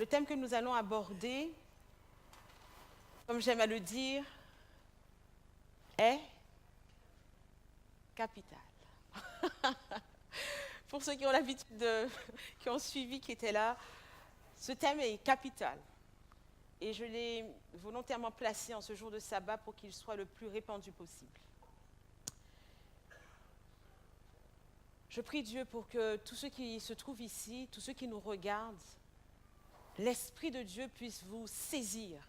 Le thème que nous allons aborder, comme j'aime à le dire, est capital. Pour ceux qui ont l'habitude qui ont suivi, qui étaient là, ce thème est capital. Et je l'ai volontairement placé en ce jour de sabbat pour qu'il soit le plus répandu possible. Je prie Dieu pour que tous ceux qui se trouvent ici, tous ceux qui nous regardent, l'Esprit de Dieu puisse vous saisir.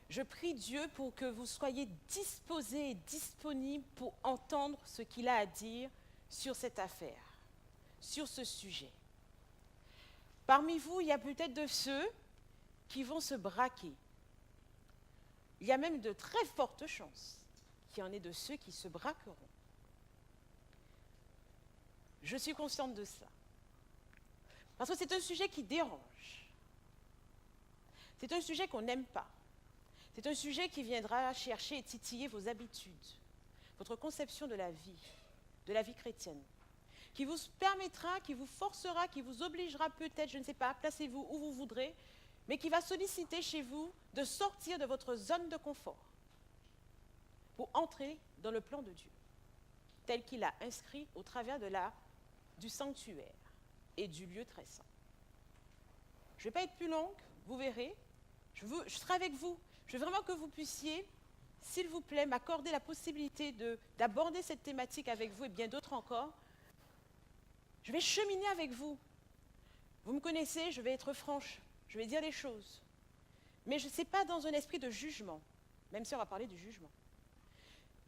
Je prie Dieu pour que vous soyez disposés et disponibles pour entendre ce qu'il a à dire sur cette affaire, sur ce sujet. Parmi vous, il y a peut-être de ceux qui vont se braquer. Il y a même de très fortes chances qu'il y en ait de ceux qui se braqueront. Je suis consciente de ça. Parce que c'est un sujet qui dérange. C'est un sujet qu'on n'aime pas. C'est un sujet qui viendra chercher et titiller vos habitudes, votre conception de la vie chrétienne, qui vous permettra, qui vous forcera, qui vous obligera peut-être, je ne sais pas, placez-vous où vous voudrez, mais qui va solliciter chez vous de sortir de votre zone de confort pour entrer dans le plan de Dieu, tel qu'il a inscrit au travers du sanctuaire et du lieu très saint. Je ne vais pas être plus longue, vous verrez, je serai avec vous. Je veux vraiment que vous puissiez, s'il vous plaît, m'accorder la possibilité d'aborder cette thématique avec vous et bien d'autres encore. Je vais cheminer avec vous. Vous me connaissez, je vais être franche, je vais dire les choses. Mais ce n'est pas dans un esprit de jugement, même si on va parler du jugement.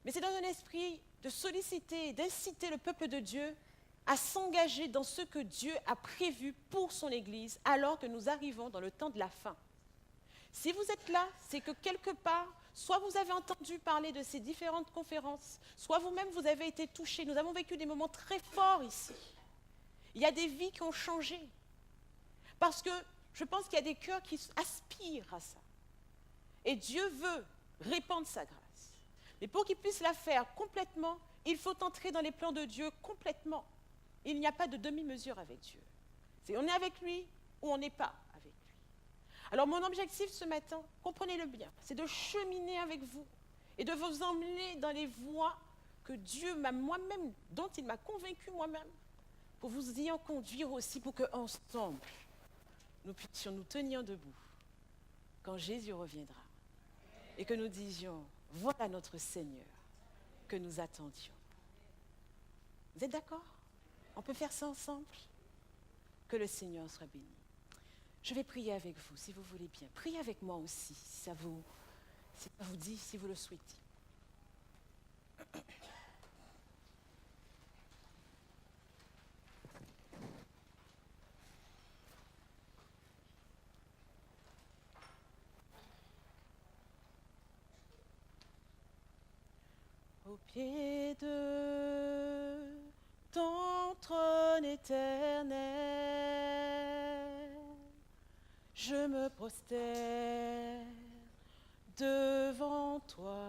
Mais c'est dans un esprit de solliciter et d'inciter le peuple de Dieu à s'engager dans ce que Dieu a prévu pour son Église alors que nous arrivons dans le temps de la fin. Si vous êtes là, c'est que quelque part, soit vous avez entendu parler de ces différentes conférences, soit vous-même vous avez été touchés. Nous avons vécu des moments très forts ici. Il y a des vies qui ont changé. Parce que je pense qu'il y a des cœurs qui aspirent à ça. Et Dieu veut répandre sa grâce. Mais pour qu'il puisse la faire complètement, il faut entrer dans les plans de Dieu complètement. Il n'y a pas de demi-mesure avec Dieu. On est avec lui ou on n'est pas avec lui. Alors mon objectif ce matin, comprenez-le bien, c'est de cheminer avec vous et de vous emmener dans les voies que Dieu m'a moi-même, dont il m'a convaincu moi-même, pour vous y en conduire aussi, pour qu'ensemble, nous puissions nous tenir debout quand Jésus reviendra et que nous disions, voilà notre Seigneur que nous attendions. Vous êtes d'accord? On peut faire ça ensemble? Que le Seigneur soit béni. Je vais prier avec vous, si vous voulez bien. Priez avec moi aussi, si ça vous dit, si vous le souhaitez. Au pied de ton trône éternel, je me prosterne devant toi.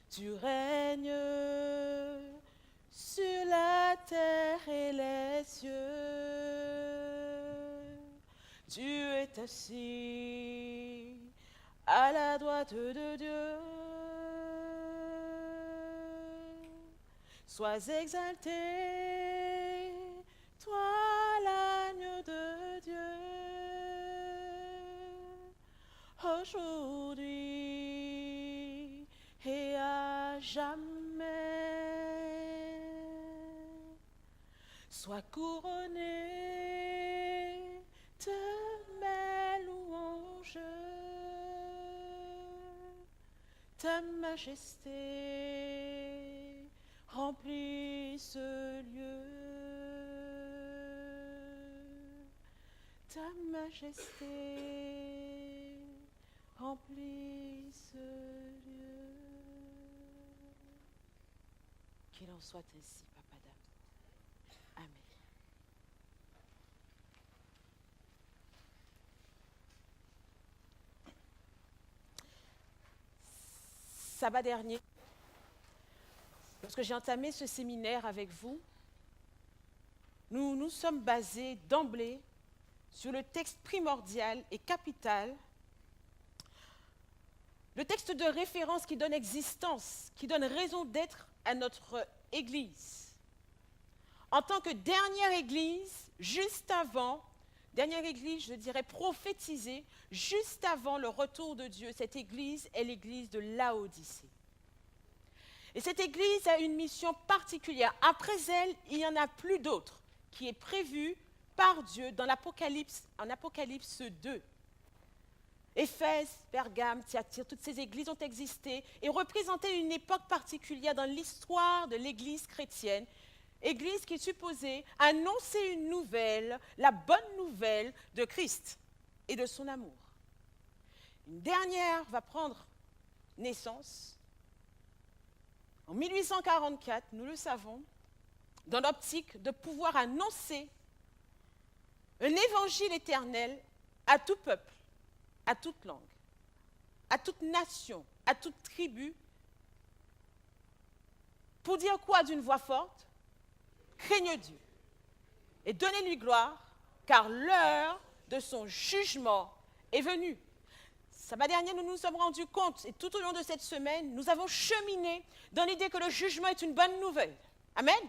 Tu règnes sur la terre et les cieux. Tu es assis à la droite de Dieu. Sois exalté, toi l'agneau de Dieu, aujourd'hui et à jamais. Sois couronné de mes louanges. Ta majesté remplit ce lieu. Ta majesté remplit ce lieu. Qu'il en soit ainsi, Papa d'amour. Amen. Sabbat dernier, lorsque j'ai entamé ce séminaire avec vous, nous nous sommes basés d'emblée sur le texte primordial et capital, le texte de référence qui donne existence, qui donne raison d'être à notre Église. En tant que dernière Église, juste avant, dernière Église, je dirais prophétisée, juste avant le retour de Dieu, cette Église est l'Église de Laodicée. Et cette Église a une mission particulière. Après elle, il n'y en a plus d'autres, qui est prévue par Dieu dans l'Apocalypse, en Apocalypse 2. Éphèse, Pergame, Thyatire, toutes ces églises ont existé et représentaient une époque particulière dans l'histoire de l'Église chrétienne. Église qui est supposée annoncer une nouvelle, la bonne nouvelle de Christ et de son amour. Une dernière va prendre naissance en 1844, nous le savons, dans l'optique de pouvoir annoncer un évangile éternel à tout peuple, à toute langue, à toute nation, à toute tribu. Pour dire quoi d'une voix forte? Craignez Dieu et donnez-lui gloire, car l'heure de son jugement est venue. Samedi dernier, nous nous sommes rendus compte, et tout au long de cette semaine, nous avons cheminé dans l'idée que le jugement est une bonne nouvelle. Amen.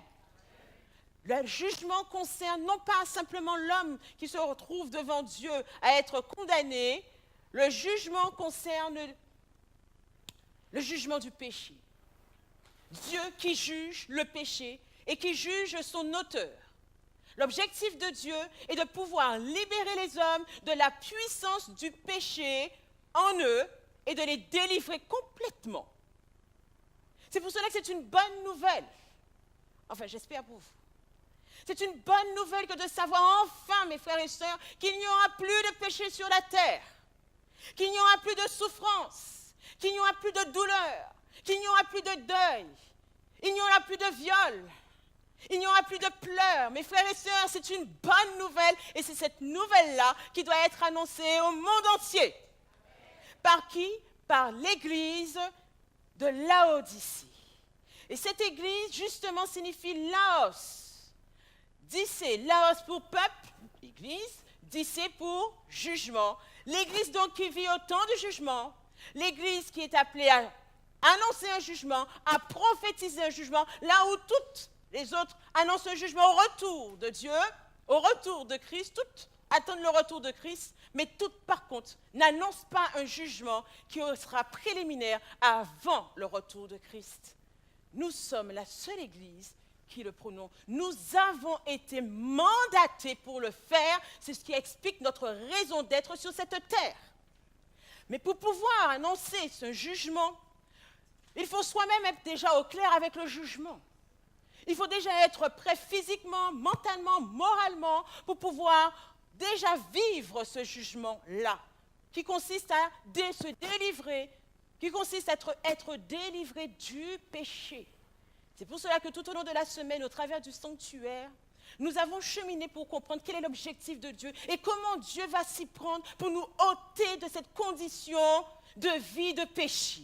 Le jugement concerne non pas simplement l'homme qui se retrouve devant Dieu à être condamné, le jugement concerne le jugement du péché. Dieu qui juge le péché et qui juge son auteur. L'objectif de Dieu est de pouvoir libérer les hommes de la puissance du péché en eux et de les délivrer complètement. C'est pour cela que c'est une bonne nouvelle. Enfin, j'espère pour vous. C'est une bonne nouvelle que de savoir enfin, mes frères et sœurs, qu'il n'y aura plus de péché sur la terre, qu'il n'y aura plus de souffrance, qu'il n'y aura plus de douleur, qu'il n'y aura plus de deuil, il n'y aura plus de viol, il n'y aura plus de pleurs. Mes frères et sœurs, c'est une bonne nouvelle et c'est cette nouvelle-là qui doit être annoncée au monde entier. Par qui? Par l'Église de Laodicée. Et cette Église, justement, signifie Laos. Dicée, Laos pour peuple, Église, Dicée pour jugement. L'Église donc qui vit au temps du jugement, l'Église qui est appelée à annoncer un jugement, à prophétiser un jugement, là où toutes les autres annoncent un jugement au retour de Dieu, au retour de Christ, toutes attendent le retour de Christ, mais toutes par contre n'annoncent pas un jugement qui sera préliminaire avant le retour de Christ. Nous sommes la seule Église qui le prônons. Nous avons été mandatés pour le faire, c'est ce qui explique notre raison d'être sur cette terre. Mais pour pouvoir annoncer ce jugement, il faut soi-même être déjà au clair avec le jugement. Il faut déjà être prêt physiquement, mentalement, moralement pour pouvoir déjà vivre ce jugement-là, qui consiste à se délivrer, qui consiste à être délivré du péché. C'est pour cela que tout au long de la semaine, au travers du sanctuaire, nous avons cheminé pour comprendre quel est l'objectif de Dieu et comment Dieu va s'y prendre pour nous ôter de cette condition de vie de péché.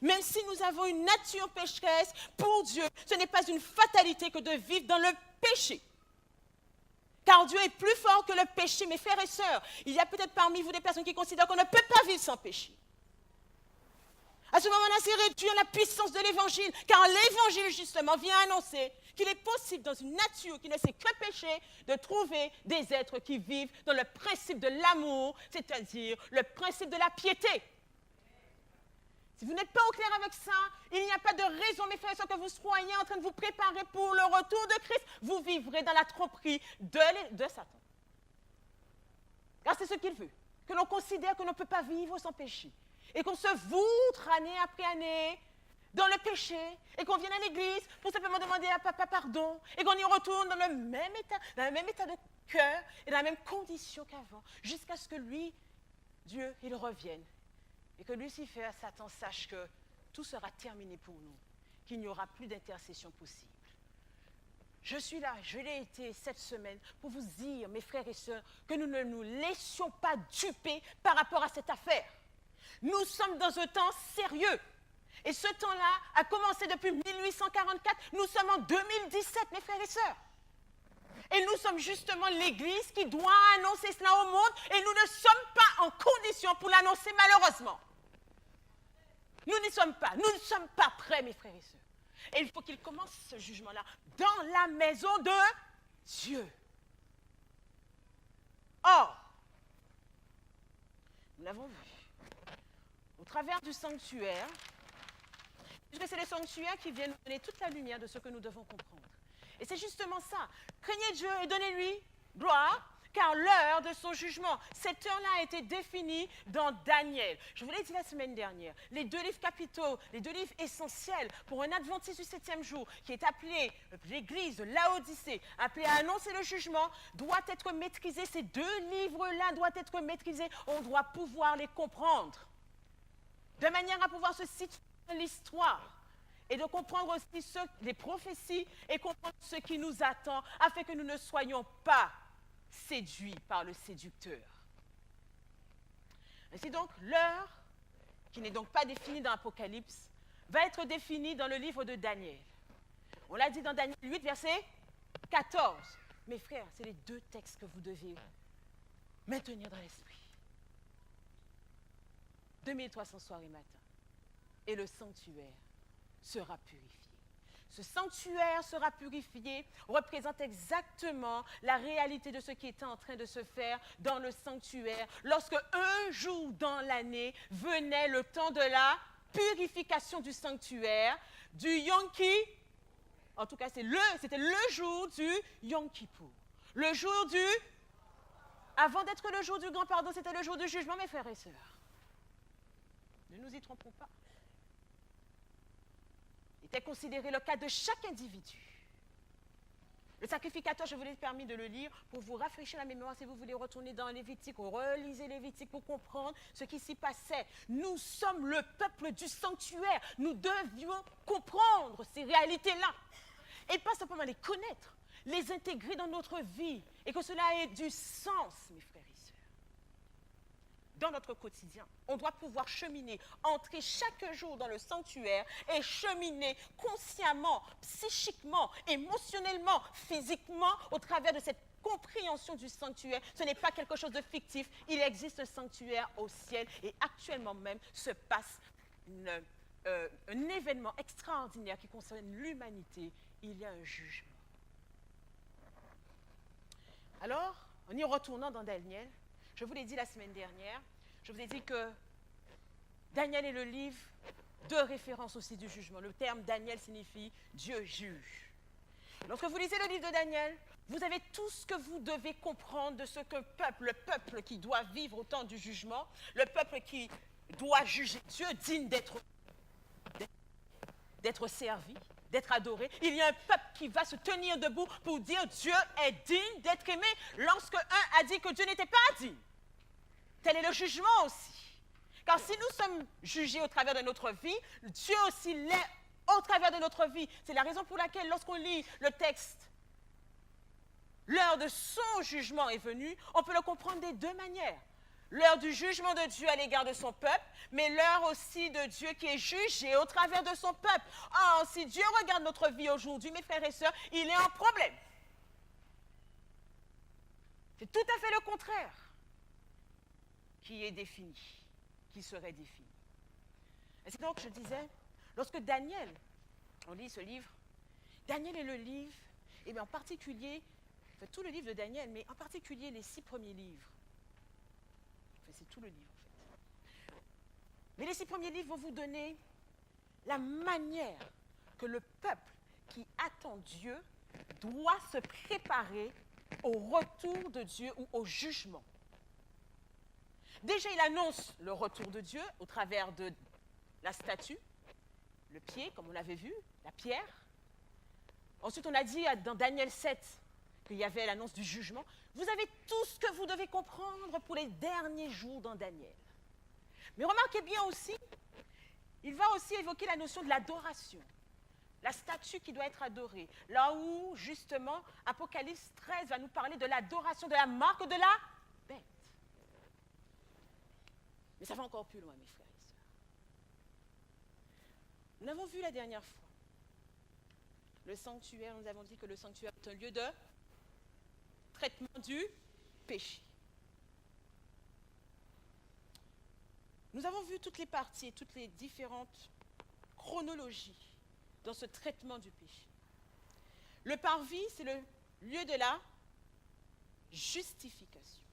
Même si nous avons une nature pécheresse, pour Dieu, ce n'est pas une fatalité que de vivre dans le péché. Car Dieu est plus fort que le péché, mes frères et sœurs. Il y a peut-être parmi vous des personnes qui considèrent qu'on ne peut pas vivre sans péché. À ce moment-là, c'est réduire la puissance de l'Évangile, car l'Évangile, justement, vient annoncer qu'il est possible, dans une nature qui ne sait que pécher, de trouver des êtres qui vivent dans le principe de l'amour, c'est-à-dire le principe de la piété. Si vous n'êtes pas au clair avec ça, il n'y a pas de raison, mes frères et sœurs, que vous soyez en train de vous préparer pour le retour de Christ. Vous vivrez dans la tromperie de Satan. Car c'est ce qu'il veut, que l'on considère qu'on ne peut pas vivre sans péché. Et qu'on se voutre année après année dans le péché, et qu'on vienne à l'église pour simplement demander à papa pardon, et qu'on y retourne dans le même état de cœur, et dans la même condition qu'avant, jusqu'à ce que lui, Dieu, il revienne. Et que Lucifer, Satan, sache que tout sera terminé pour nous, qu'il n'y aura plus d'intercession possible. Je suis là, je l'ai été cette semaine pour vous dire, mes frères et sœurs, que nous ne nous laissions pas duper par rapport à cette affaire. Nous sommes dans un temps sérieux. Et ce temps-là a commencé depuis 1844. Nous sommes en 2017, mes frères et sœurs. Et nous sommes justement l'Église qui doit annoncer cela au monde et nous ne sommes pas en condition pour l'annoncer malheureusement. Nous n'y sommes pas. Nous ne sommes pas prêts, mes frères et sœurs. Et il faut qu'il commence ce jugement-là dans la maison de Dieu. Or, nous l'avons vu, au travers du sanctuaire, puisque c'est le sanctuaire qui vient nous donner toute la lumière de ce que nous devons comprendre. Et c'est justement ça. Craignez Dieu et donnez-lui gloire, car l'heure de son jugement, cette heure-là a été définie dans Daniel. Je vous l'ai dit la semaine dernière, les deux livres capitaux, les deux livres essentiels pour un adventiste du 7e jour, qui est appelé l'église de Laodicée, appelé à annoncer le jugement, doit être maîtrisé. Ces deux livres-là doivent être maîtrisés. On doit pouvoir les comprendre, de manière à pouvoir se situer dans l'histoire. Et de comprendre aussi les prophéties et comprendre ce qui nous attend afin que nous ne soyons pas séduits par le séducteur. Ainsi donc, l'heure, qui n'est donc pas définie dans l'Apocalypse, va être définie dans le livre de Daniel. On l'a dit dans Daniel 8, verset 14. Mes frères, c'est les deux textes que vous devez maintenir dans l'esprit. 2300 soirs et matins. Et le sanctuaire sera purifié. Ce sanctuaire sera purifié représente exactement la réalité de ce qui était en train de se faire dans le sanctuaire lorsque un jour dans l'année venait le temps de la purification du sanctuaire, du Yom Kippur. En tout cas, c'était le jour du Yom Kippour. Le jour du... Avant d'être le jour du grand pardon, c'était le jour du jugement, mes frères et sœurs. Ne nous y trompons pas. Était considéré le cas de chaque individu. Le sacrificateur, je vous l'ai permis de le lire pour vous rafraîchir la mémoire si vous voulez retourner dans Lévitique ou relisez Lévitique pour comprendre ce qui s'y passait. Nous sommes le peuple du sanctuaire. Nous devions comprendre ces réalités-là. Et pas simplement les connaître, les intégrer dans notre vie et que cela ait du sens, mes frères et sœurs. Dans notre quotidien, on doit pouvoir cheminer, entrer chaque jour dans le sanctuaire et cheminer consciemment, psychiquement, émotionnellement, physiquement au travers de cette compréhension du sanctuaire. Ce n'est pas quelque chose de fictif, il existe un sanctuaire au ciel et actuellement même se passe un événement extraordinaire qui concerne l'humanité. Il y a un jugement. Alors, en y retournant dans Daniel, je vous l'ai dit la semaine dernière, je vous ai dit que Daniel est le livre de référence aussi du jugement. Le terme Daniel signifie Dieu juge. Lorsque vous lisez le livre de Daniel, vous avez tout ce que vous devez comprendre de ce que le peuple qui doit vivre au temps du jugement, le peuple qui doit juger Dieu digne d'être servi, d'être adoré. Il y a un peuple qui va se tenir debout pour dire Dieu est digne d'être aimé lorsque un a dit que Dieu n'était pas digne. Tel est le jugement aussi. Car si nous sommes jugés au travers de notre vie, Dieu aussi l'est au travers de notre vie. C'est la raison pour laquelle lorsqu'on lit le texte, l'heure de son jugement est venue, on peut le comprendre des deux manières. L'heure du jugement de Dieu à l'égard de son peuple, mais l'heure aussi de Dieu qui est jugé au travers de son peuple. Or, si Dieu regarde notre vie aujourd'hui, mes frères et sœurs, il est en problème. C'est tout à fait le contraire qui est défini, qui serait défini. Et c'est donc, je disais, lorsque Daniel, on lit ce livre, Daniel est le livre, et bien en particulier, enfin, tout le livre de Daniel, mais en particulier les 6 premiers livres. C'est tout le livre, en fait. Mais les 6 premiers livres vont vous donner la manière que le peuple qui attend Dieu doit se préparer au retour de Dieu ou au jugement. Déjà, il annonce le retour de Dieu au travers de la statue, le pied, comme on l'avait vu, la pierre. Ensuite, on a dit dans Daniel 7 qu'il y avait l'annonce du jugement. Vous avez tout ce que vous devez comprendre pour les derniers jours dans Daniel. Mais remarquez bien aussi, il va aussi évoquer la notion de l'adoration. La statue qui doit être adorée. Là où, justement, Apocalypse 13 va nous parler de l'adoration, de la marque de la bête. Mais ça va encore plus loin, mes frères et sœurs. Nous l'avons vu la dernière fois. Le sanctuaire, nous avons dit que le sanctuaire est un lieu de traitement du péché. Nous avons vu toutes les parties et toutes les différentes chronologies dans ce traitement du péché. Le parvis, c'est le lieu de la justification.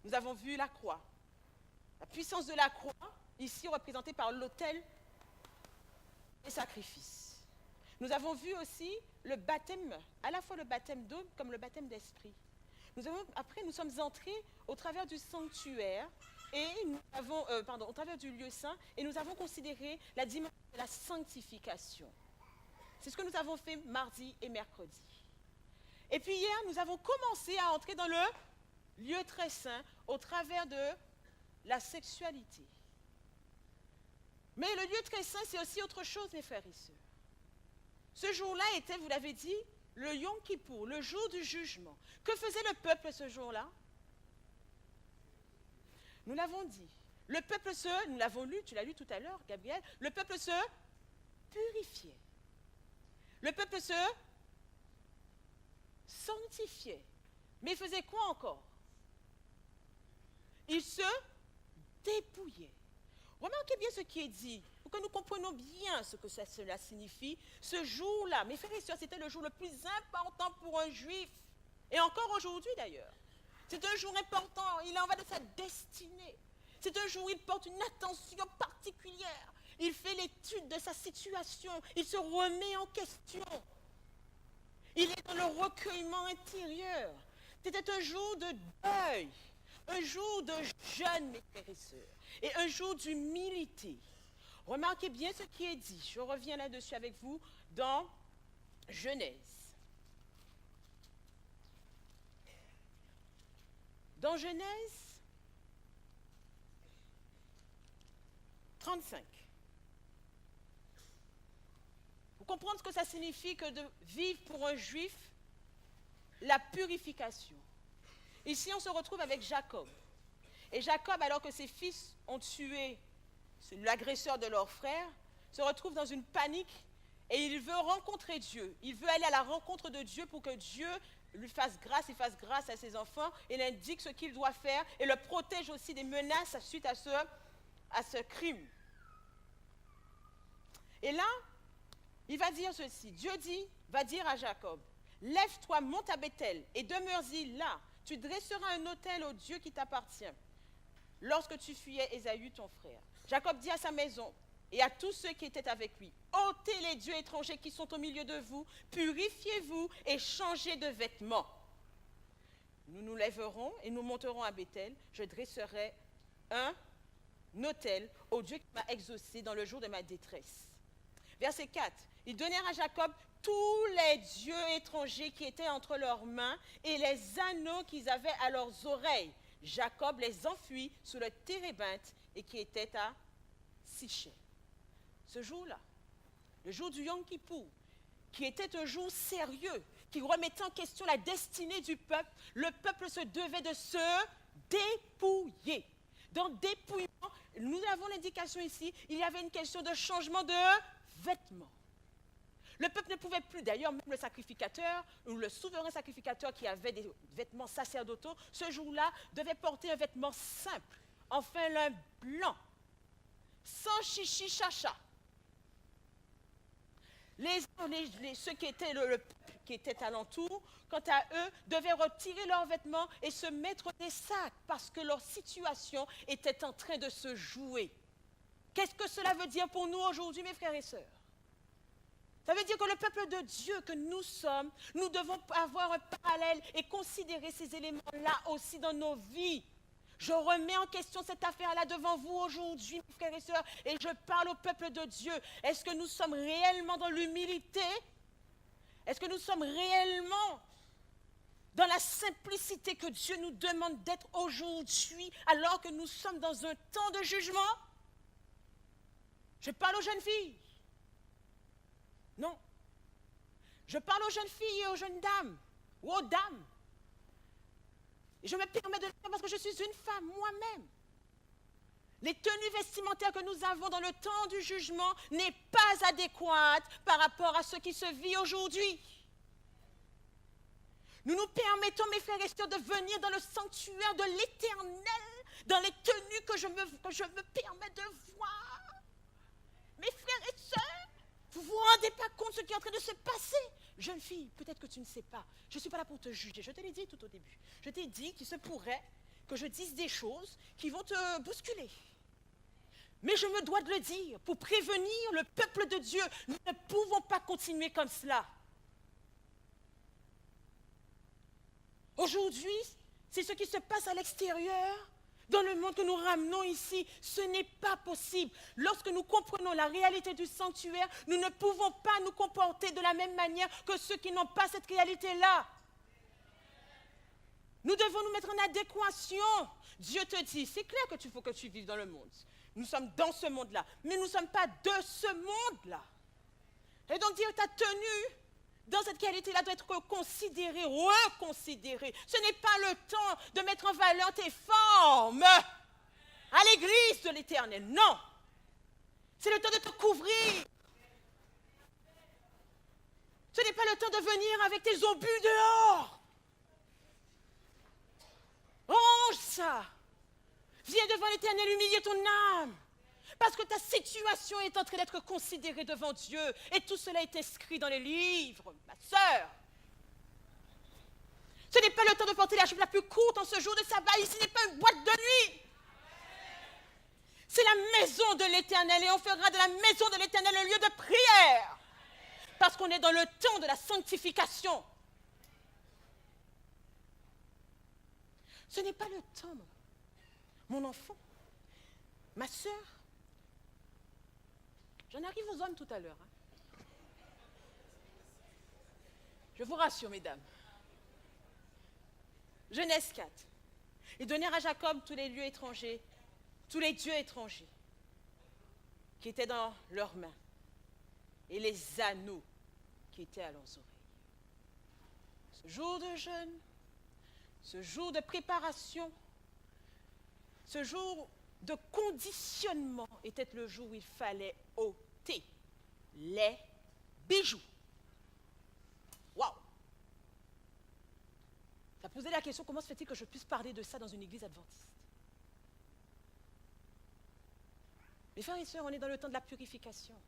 Nous avons vu la croix. La puissance de la croix, ici représentée par l'autel des sacrifices. Nous avons vu aussi le baptême, à la fois le baptême d'eau comme le baptême d'esprit. Après, nous sommes entrés au travers du sanctuaire et au travers du lieu saint, et nous avons considéré la dimension de la sanctification. C'est ce que nous avons fait mardi et mercredi. Et puis hier, nous avons commencé à entrer dans le lieu très saint au travers de la sexualité. Mais le lieu très saint, c'est aussi autre chose, mes frères et sœurs. Ce jour-là était, vous l'avez dit, le Yom Kippour, le jour du jugement. Que faisait le peuple ce jour-là? Nous l'avons dit. Le peuple nous l'avons lu, tu l'as lu tout à l'heure, Gabriel, le peuple se purifiait. Le peuple se sanctifiait. Mais il faisait quoi encore? Il se dépouillait. Remarquez bien ce qui est dit, pour que nous comprenions bien ce que cela signifie. Ce jour-là, mes frères et sœurs, c'était le jour le plus important pour un juif. Et encore aujourd'hui d'ailleurs. C'est un jour important, il en va de sa destinée. C'est un jour où il porte une attention particulière. Il fait l'étude de sa situation, il se remet en question. Il est dans le recueillement intérieur. C'était un jour de deuil, un jour de jeûne, mes frères et sœurs, et un jour d'humilité. Remarquez bien ce qui est dit. Je reviens là-dessus avec vous dans Genèse. Dans Genèse 35. Pour comprendre ce que ça signifie que de vivre pour un juif la purification. Ici, on se retrouve avec Jacob. Et Jacob, alors que ses fils ont tué l'agresseur de leur frère, se retrouve dans une panique et il veut rencontrer Dieu. Il veut aller à la rencontre de Dieu pour que Dieu lui fasse grâce, il fasse grâce à ses enfants, il indique ce qu'il doit faire et le protège aussi des menaces suite à ce crime. Et là, il va dire ceci. Dieu va dire à Jacob, lève-toi, monte à Bethel et demeure-y là. Tu dresseras un autel au Dieu qui t'appartient. Lorsque tu fuyais Ésaü, ton frère. Jacob dit à sa maison et à tous ceux qui étaient avec lui, ôtez les dieux étrangers qui sont au milieu de vous, purifiez-vous et changez de vêtements. Nous nous lèverons et nous monterons à Bethel. Je dresserai un autel au Dieu qui m'a exaucé dans le jour de ma détresse. Verset 4. Ils donnèrent à Jacob tous les dieux étrangers qui étaient entre leurs mains et les anneaux qu'ils avaient à leurs oreilles. Jacob les enfuit sous le térébinthe et qui était à Sichem. Ce jour-là, le jour du Yom Kippour, qui était un jour sérieux, qui remettait en question la destinée du peuple, le peuple se devait de se dépouiller. Dans dépouillement, nous avons l'indication ici, il y avait une question de changement de vêtements. Le peuple ne pouvait plus, d'ailleurs, même le sacrificateur ou le souverain sacrificateur qui avait des vêtements sacerdotaux, ce jour-là devait porter un vêtement simple, enfin lin blanc, sans chichi chacha. Ceux qui étaient le peuple qui était alentour, quant à eux, devaient retirer leurs vêtements et se mettre des sacs parce que leur situation était en train de se jouer. Qu'est-ce que cela veut dire pour nous aujourd'hui, mes frères et sœurs? Ça veut dire que le peuple de Dieu que nous sommes, nous devons avoir un parallèle et considérer ces éléments-là aussi dans nos vies. Je remets en question cette affaire-là devant vous aujourd'hui, mes frères et sœurs, et je parle au peuple de Dieu. Est-ce que nous sommes réellement dans l'humilité? Est-ce que nous sommes réellement dans la simplicité que Dieu nous demande d'être aujourd'hui, alors que nous sommes dans un temps de jugement? Je parle aux jeunes filles. Non. Je parle aux jeunes filles et aux jeunes dames, ou aux dames. Et je me permets de le faire parce que je suis une femme moi-même. Les tenues vestimentaires que nous avons dans le temps du jugement n'est pas adéquate par rapport à ce qui se vit aujourd'hui. Nous nous permettons, mes frères et sœurs, de venir dans le sanctuaire de l'Éternel, dans les tenues que je me permets de voir. Mes frères et sœurs, vous ne vous rendez pas compte de ce qui est en train de se passer. Jeune fille, peut-être que tu ne sais pas. Je ne suis pas là pour te juger. Je te l'ai dit tout au début. Je t'ai dit qu'il se pourrait que je dise des choses qui vont te bousculer. Mais je me dois de le dire pour prévenir le peuple de Dieu. Nous ne pouvons pas continuer comme cela. Aujourd'hui, c'est ce qui se passe à l'extérieur, dans le monde que nous ramenons ici. Ce n'est pas possible. Lorsque nous comprenons la réalité du sanctuaire, nous ne pouvons pas nous comporter de la même manière que ceux qui n'ont pas cette réalité-là. Nous devons nous mettre en adéquation. Dieu te dit, c'est clair que tu faut que tu vives dans le monde. Nous sommes dans ce monde-là, mais nous ne sommes pas de ce monde-là. Et donc dire ta tenue dans cette qualité-là doit être considérée, reconsidérée. Ce n'est pas le temps de mettre en valeur tes formes à l'église de l'Éternel. Non. C'est le temps de te couvrir. Ce n'est pas le temps de venir avec tes obus dehors. Range ça. Viens devant l'Éternel humilier ton âme. Parce que ta situation est en train d'être considérée devant Dieu. Et tout cela est inscrit dans les livres, ma sœur. Ce n'est pas le temps de porter la jupe la plus courte en ce jour de sabbat. Ici n'est pas une boîte de nuit. C'est la maison de l'Éternel. Et on fera de la maison de l'Éternel un lieu de prière. Parce qu'on est dans le temps de la sanctification. Ce n'est pas le temps, mon enfant, ma sœur. J'en arrive aux hommes tout à l'heure. Je vous rassure, mesdames. Genèse 4. Ils donnèrent à Jacob tous les lieux étrangers, tous les dieux étrangers qui étaient dans leurs mains et les anneaux qui étaient à leurs oreilles. Ce jour de jeûne, ce jour de préparation, ce jour de conditionnement était le jour où il fallait ôter les bijoux. Waouh! Ça posait la question, comment se fait-il que je puisse parler de ça dans une église adventiste? Mes frères et sœurs, on est dans le temps de la purification,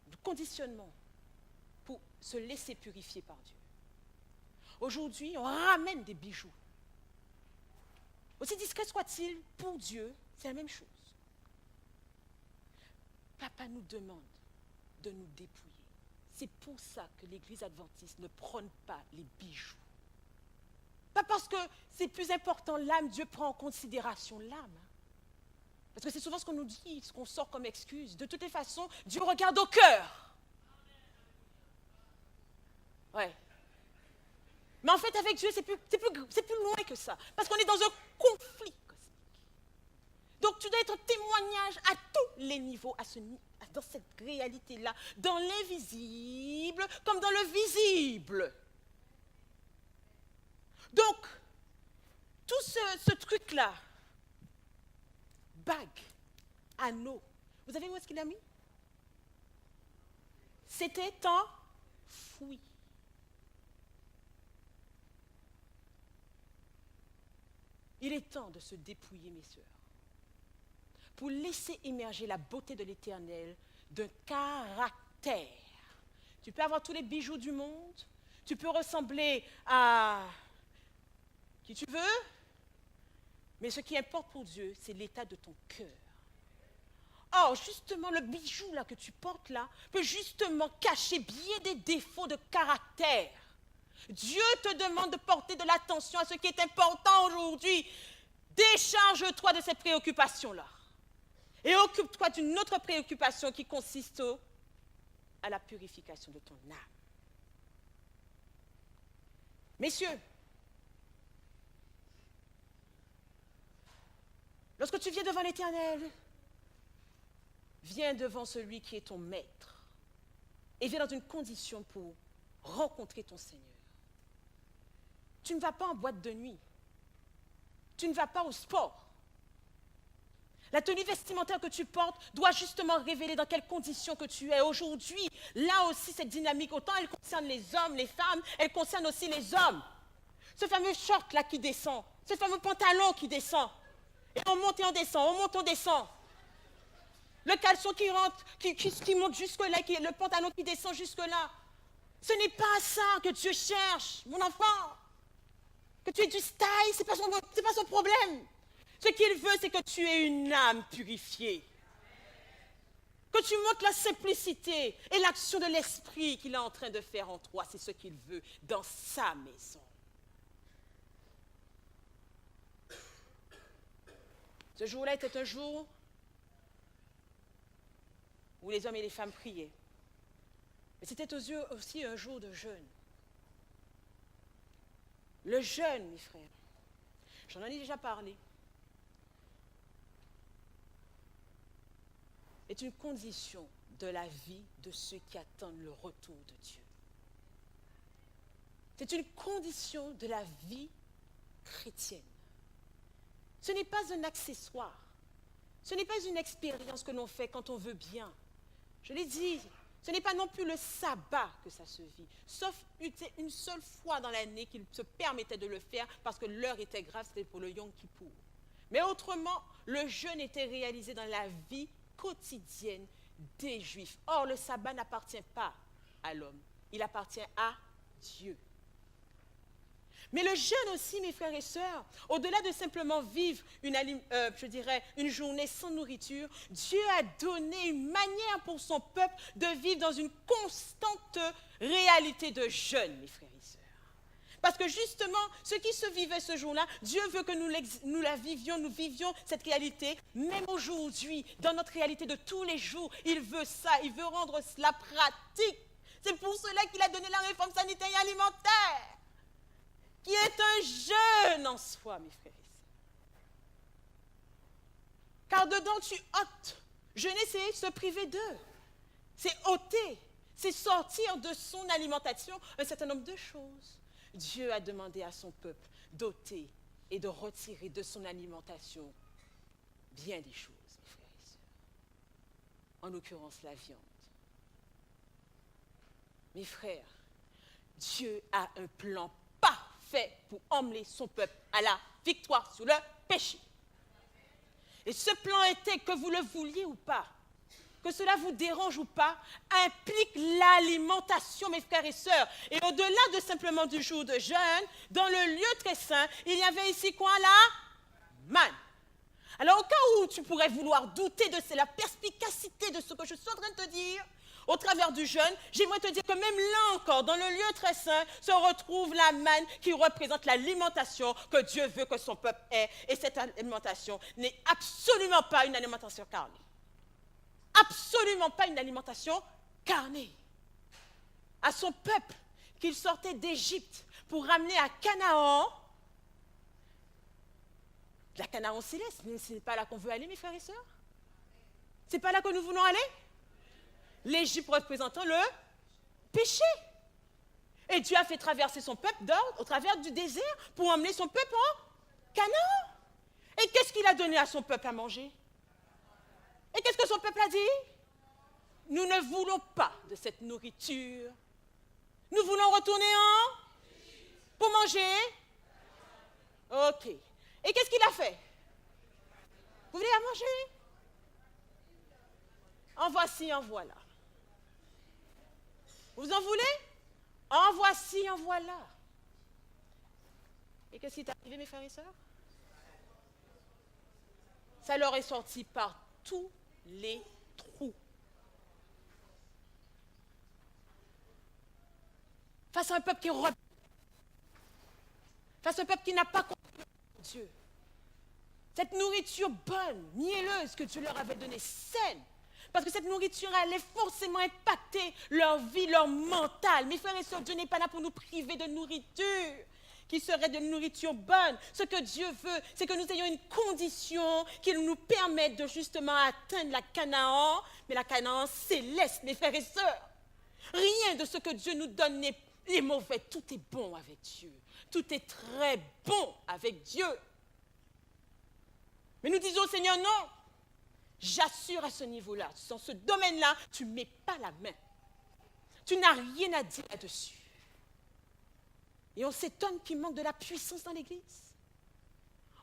du conditionnement pour se laisser purifier par Dieu. Aujourd'hui, on ramène des bijoux. Aussi discret soit-il, pour Dieu, c'est la même chose. Papa nous demande de nous dépouiller. C'est pour ça que l'Église adventiste ne prône pas les bijoux. Pas parce que c'est plus important l'âme, Dieu prend en considération l'âme. Parce que c'est souvent ce qu'on nous dit, ce qu'on sort comme excuse. De toutes les façons, Dieu regarde au cœur. Ouais. Mais en fait, avec Dieu, c'est plus loin que ça. Parce qu'on est dans un conflit cosmique. Donc, tu dois être témoignage à tous les niveaux, dans cette réalité-là, dans l'invisible comme dans le visible. Donc, tout ce truc-là, bague, anneau, vous savez où est-ce qu'il a mis? C'était enfoui. Il est temps de se dépouiller, mes sœurs, pour laisser émerger la beauté de l'Éternel d'un caractère. Tu peux avoir tous les bijoux du monde, tu peux ressembler à qui tu veux, mais ce qui importe pour Dieu, c'est l'état de ton cœur. Or, justement, le bijou là que tu portes là peut justement cacher bien des défauts de caractère. Dieu te demande de porter de l'attention à ce qui est important aujourd'hui. Décharge-toi de cette préoccupation-là. Et occupe-toi d'une autre préoccupation qui consiste à la purification de ton âme. Messieurs, lorsque tu viens devant l'Éternel, viens devant celui qui est ton maître et viens dans une condition pour rencontrer ton Seigneur. Tu ne vas pas en boîte de nuit. Tu ne vas pas au sport. La tenue vestimentaire que tu portes doit justement révéler dans quelles conditions que tu es. Aujourd'hui, là aussi, cette dynamique, autant elle concerne les hommes, les femmes, elle concerne aussi les hommes. Ce fameux short-là qui descend, ce fameux pantalon qui descend. Et on monte et on descend, on monte, on descend. Le caleçon qui rentre, qui monte jusque-là, le pantalon qui descend jusque-là. Ce n'est pas ça que Dieu cherche, mon enfant. Que tu aies du style, ce n'est pas son problème. Ce qu'il veut, c'est que tu aies une âme purifiée. Que tu montres la simplicité et l'action de l'esprit qu'il est en train de faire en toi. C'est ce qu'il veut dans sa maison. Ce jour-là était un jour où les hommes et les femmes priaient. Mais c'était aussi un jour de jeûne. Le jeûne, mes frères, j'en ai déjà parlé, est une condition de la vie de ceux qui attendent le retour de Dieu. C'est une condition de la vie chrétienne. Ce n'est pas un accessoire. Ce n'est pas une expérience que l'on fait quand on veut bien. Je l'ai dit, ce n'est pas non plus le sabbat que ça se vit, sauf une seule fois dans l'année qu'il se permettait de le faire parce que l'heure était grave, c'était pour le Yom Kippour. Mais autrement, le jeûne était réalisé dans la vie quotidienne des Juifs. Or, le sabbat n'appartient pas à l'homme, il appartient à Dieu. Mais le jeûne aussi, mes frères et sœurs, au-delà de simplement vivre une journée sans nourriture, Dieu a donné une manière pour son peuple de vivre dans une constante réalité de jeûne, mes frères et sœurs. Parce que justement, ce qui se vivait ce jour-là, Dieu veut que nous la vivions, nous vivions cette réalité, même aujourd'hui, dans notre réalité de tous les jours. Il veut ça, il veut rendre cela pratique. C'est pour cela qu'il a donné la réforme sanitaire et alimentaire, qui est un jeûne en soi, mes frères et sœurs. Car dedans, tu ôtes. Jeûner, c'est se priver d'eux. C'est ôter. C'est sortir de son alimentation un certain nombre de choses. Dieu a demandé à son peuple d'ôter et de retirer de son alimentation bien des choses, mes frères et sœurs. En l'occurrence, la viande. Mes frères, Dieu a un plan parfait pour emmener son peuple à la victoire sur le péché. Et ce plan était, que vous le vouliez ou pas, que cela vous dérange ou pas, implique l'alimentation, mes frères et sœurs. Et au-delà de simplement du jour de jeûne, dans le lieu très saint, il y avait ici quoi là? Manne. Alors au cas où tu pourrais vouloir douter de la perspicacité de ce que je suis en train de te dire, au travers du jeûne, j'aimerais te dire que même là encore, dans le lieu très saint, se retrouve la manne qui représente l'alimentation que Dieu veut que son peuple ait. Et cette alimentation n'est absolument pas une alimentation carnée. Absolument pas une alimentation carnée. À son peuple qu'il sortait d'Égypte pour ramener à Canaan, la Canaan céleste, mais ce n'est pas là qu'on veut aller, mes frères et sœurs. Ce n'est pas là que nous voulons aller. L'Égypte représentant le péché. Et Dieu a fait traverser son peuple au travers du désert pour emmener son peuple en Canaan. Et qu'est-ce qu'il a donné à son peuple à manger? Et qu'est-ce que son peuple a dit? Nous ne voulons pas de cette nourriture. Nous voulons retourner pour manger. Ok. Et qu'est-ce qu'il a fait? Vous voulez à manger? En voici, en voilà. Vous en voulez? En voici, en voilà. Et qu'est-ce qui est arrivé, mes frères et sœurs? Ça leur est sorti par tous les trous. Face à un peuple qui est rebelle, face à un peuple qui n'a pas compris Dieu. Cette nourriture bonne, mielleuse que Dieu leur avait donnée, saine, parce que cette nourriture allait forcément impacter leur vie, leur mental. Mes frères et sœurs, Dieu n'est pas là pour nous priver de nourriture qui serait de nourriture bonne. Ce que Dieu veut, c'est que nous ayons une condition qui nous permette de justement atteindre la Canaan, mais la Canaan céleste, mes frères et sœurs. Rien de ce que Dieu nous donne n'est mauvais. Tout est bon avec Dieu. Tout est très bon avec Dieu. Mais nous disons au Seigneur, non. J'assure à ce niveau-là, dans ce domaine-là, tu ne mets pas la main. Tu n'as rien à dire là-dessus. Et on s'étonne qu'il manque de la puissance dans l'Église.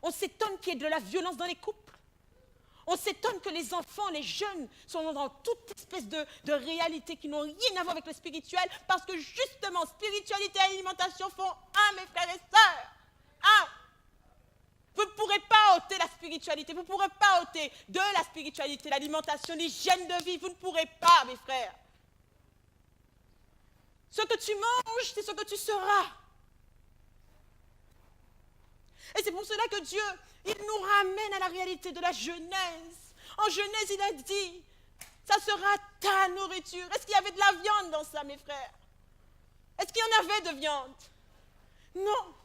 On s'étonne qu'il y ait de la violence dans les couples. On s'étonne que les enfants, les jeunes, sont dans toute espèce de réalité qui n'ont rien à voir avec le spirituel, parce que justement, spiritualité et alimentation font un, mes frères et sœurs. Un. Vous ne pourrez pas ôter la spiritualité, vous ne pourrez pas ôter de la spiritualité, l'alimentation, l'hygiène de vie, vous ne pourrez pas, mes frères. Ce que tu manges, c'est ce que tu seras. Et c'est pour cela que Dieu, il nous ramène à la réalité de la Genèse. En Genèse, il a dit, ça sera ta nourriture. Est-ce qu'il y avait de la viande dans ça, mes frères? Est-ce qu'il y en avait de viande? Non.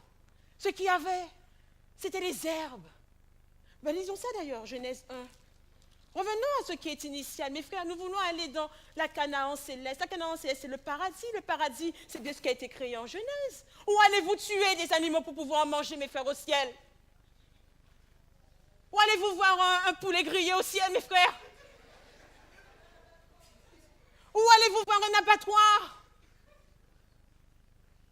Ce qu'il y avait, c'était les herbes. Ben, lisons ça d'ailleurs, Genèse 1. Revenons à ce qui est initial. Mes frères, nous voulons aller dans la Canaan céleste. La Canaan céleste, c'est le paradis. Le paradis, c'est de ce qui a été créé en Genèse. Où allez-vous tuer des animaux pour pouvoir en manger, mes frères, au ciel? Où allez-vous voir un poulet grillé au ciel, mes frères? Où allez-vous voir un abattoir?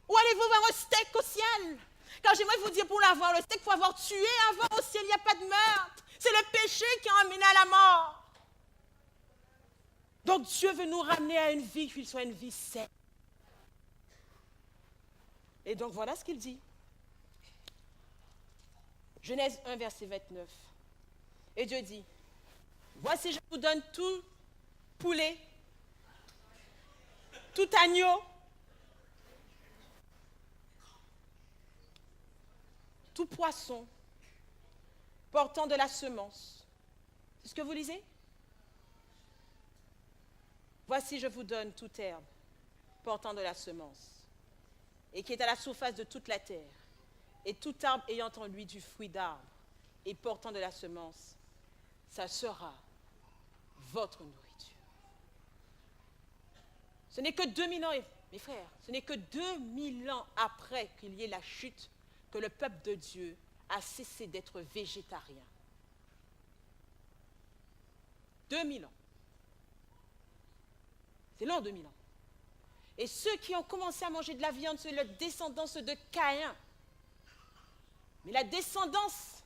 Où allez-vous voir un steak au ciel? Car j'aimerais vous dire, pour l'avoir, le steak, il faut avoir tué avant au ciel. Il n'y a pas de meurtre. C'est le péché qui a amené à la mort. Donc Dieu veut nous ramener à une vie qui soit une vie saine. Et donc voilà ce qu'il dit. Genèse 1, verset 29. Et Dieu dit, voici je vous donne tout poulet, tout agneau, tout poisson portant de la semence. C'est ce que vous lisez? Voici je vous donne toute herbe portant de la semence et qui est à la surface de toute la terre, et tout arbre ayant en lui du fruit d'arbre et portant de la semence, ça sera votre nourriture. Ce n'est que 2000 ans, mes frères, ce n'est que 2000 ans après qu'il y ait la chute que le peuple de Dieu a cessé d'être végétarien. 2000 ans. C'est long, 2000 ans. Et ceux qui ont commencé à manger de la viande, c'est la descendance de Caïn. Mais la descendance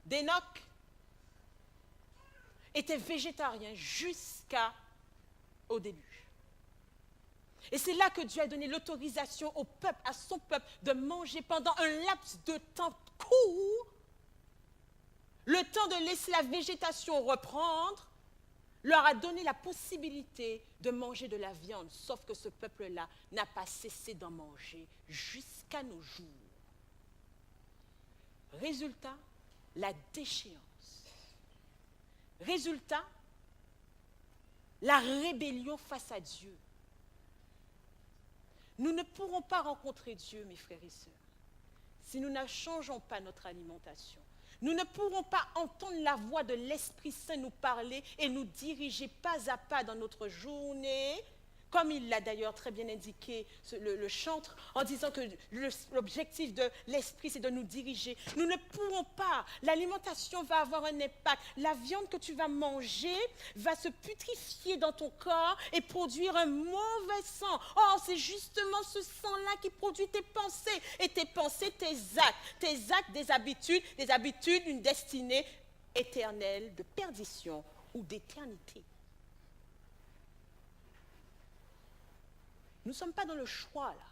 d'Enoch était végétarien jusqu'au début. Et c'est là que Dieu a donné l'autorisation au peuple, à son peuple, de manger pendant un laps de temps court, le temps de laisser la végétation reprendre, leur a donné la possibilité de manger de la viande, sauf que ce peuple-là n'a pas cessé d'en manger jusqu'à nos jours. Résultat, la déchéance. Résultat, la rébellion face à Dieu. Nous ne pourrons pas rencontrer Dieu, mes frères et sœurs, si nous ne changeons pas notre alimentation. Nous ne pourrons pas entendre la voix de l'Esprit Saint nous parler et nous diriger pas à pas dans notre journée, comme il l'a d'ailleurs très bien indiqué, le chantre, en disant que l'objectif de l'Esprit, c'est de nous diriger. Nous ne pourrons pas. L'alimentation va avoir un impact. La viande que tu vas manger va se putrifier dans ton corps et produire un mauvais sang. Or, c'est justement ce sang-là qui produit tes pensées. Et tes pensées, tes actes, des habitudes, une destinée éternelle de perdition ou d'éternité. Nous ne sommes pas dans le choix, là.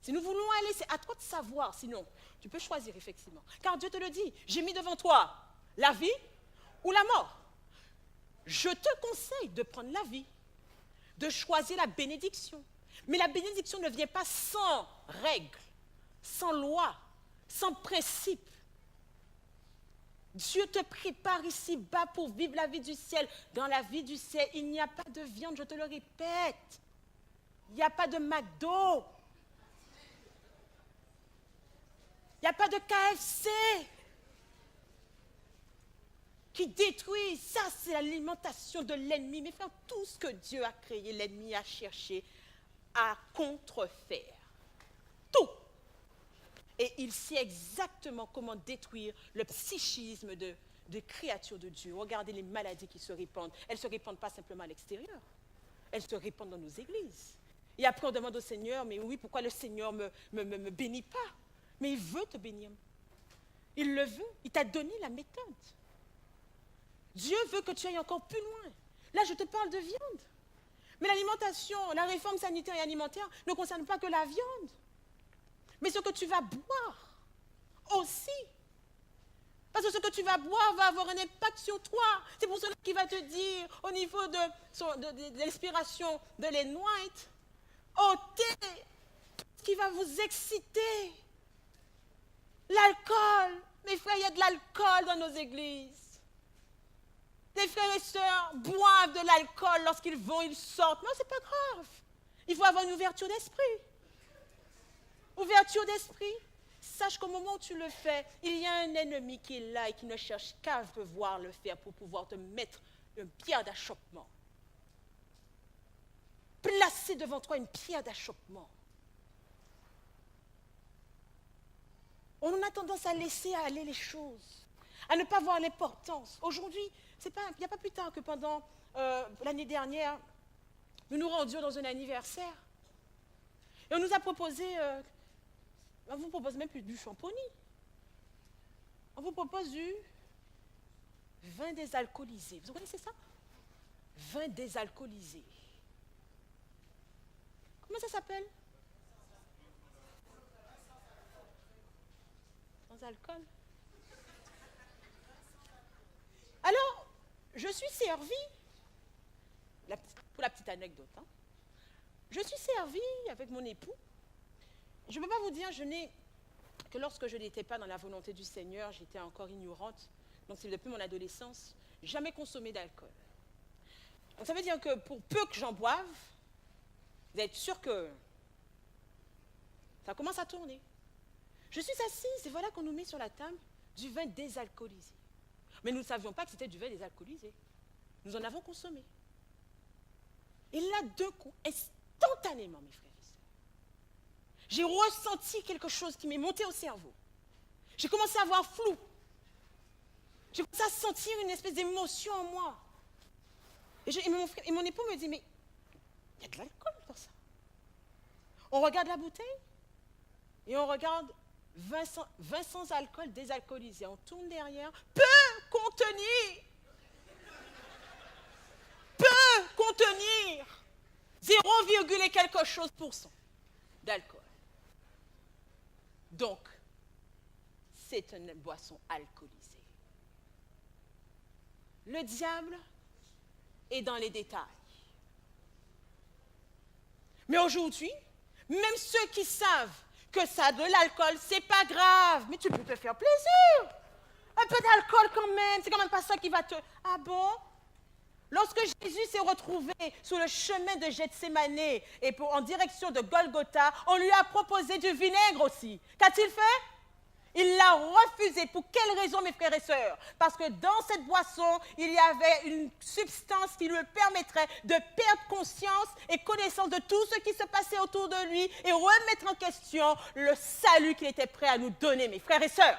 Si nous voulons aller, c'est à toi de savoir. Sinon, tu peux choisir, effectivement. Car Dieu te le dit, j'ai mis devant toi la vie ou la mort. Je te conseille de prendre la vie, de choisir la bénédiction. Mais la bénédiction ne vient pas sans règles, sans loi, sans principe. Dieu te prépare ici-bas pour vivre la vie du ciel. Dans la vie du ciel, il n'y a pas de viande, je te le répète. Il n'y a pas de McDo. Il n'y a pas de KFC qui détruit. Ça, c'est l'alimentation de l'ennemi. Mais frère, tout ce que Dieu a créé, l'ennemi a cherché à contrefaire. Tout. Et il sait exactement comment détruire le psychisme de créatures de Dieu. Regardez les maladies qui se répandent. Elles ne se répandent pas simplement à l'extérieur. Elles se répandent dans nos églises. Et après, on demande au Seigneur, mais oui, pourquoi le Seigneur ne me bénit pas? Mais il veut te bénir. Il le veut. Il t'a donné la méthode. Dieu veut que tu ailles encore plus loin. Là, je te parle de viande. Mais l'alimentation, la réforme sanitaire et alimentaire ne concerne pas que la viande. Mais ce que tu vas boire aussi. Parce que ce que tu vas boire va avoir un impact sur toi. C'est pour cela qu'il va te dire, au niveau de l'expiration de l'N-White, ôtez ce qui va vous exciter. L'alcool. Mes frères, il y a de l'alcool dans nos églises. Les frères et sœurs boivent de l'alcool lorsqu'ils vont, ils sortent. Non, ce n'est pas grave. Il faut avoir une ouverture d'esprit. Ouverture d'esprit. Sache qu'au moment où tu le fais, il y a un ennemi qui est là et qui ne cherche qu'à pouvoir le faire pour pouvoir te mettre une pierre d'achoppement. Placer devant toi une pierre d'achoppement. On a tendance à laisser aller les choses, à ne pas voir l'importance. Aujourd'hui, il n'y a pas plus tard que pendant l'année dernière, nous nous rendions dans un anniversaire. Et on nous a proposé, on ne vous propose même plus du champomis. On vous propose du vin désalcoolisé. Vous connaissez ça? Vin désalcoolisé. Comment ça s'appelle? Sans alcool. Alors, je suis servie, pour la petite anecdote, hein, je suis servie avec mon époux. Je ne peux pas vous dire, que lorsque je n'étais pas dans la volonté du Seigneur, j'étais encore ignorante. Donc c'est depuis mon adolescence, jamais consommé d'alcool. Donc ça veut dire que pour peu que j'en boive, vous êtes sûr que ça commence à tourner. Je suis assise et voilà qu'on nous met sur la table du vin désalcoolisé. Mais nous ne savions pas que c'était du vin désalcoolisé. Nous en avons consommé. Et là, d'un coup, instantanément, mes frères et sœurs, j'ai ressenti quelque chose qui m'est monté au cerveau. J'ai commencé à avoir flou. J'ai commencé à sentir une espèce d'émotion en moi. Et mon époux me dit, mais il y a de l'alcool dans ça. On regarde la bouteille et on regarde vin sans alcool désalcoolisé. On tourne derrière, peut contenir 0, et quelque chose % d'alcool. Donc, c'est une boisson alcoolisée. Le diable est dans les détails. Mais aujourd'hui, même ceux qui savent que ça a de l'alcool, c'est pas grave. Mais tu peux te faire plaisir. Un peu d'alcool quand même, c'est quand même pas ça qui va te... Ah bon? Lorsque Jésus s'est retrouvé sur le chemin de Gethsémane et en direction de Golgotha, on lui a proposé du vinaigre aussi. Qu'a-t-il fait? Il l'a refusé. Pour quelle raison, mes frères et sœurs? Parce que dans cette boisson, il y avait une substance qui lui permettrait de perdre conscience et connaissance de tout ce qui se passait autour de lui et remettre en question le salut qu'il était prêt à nous donner, mes frères et sœurs.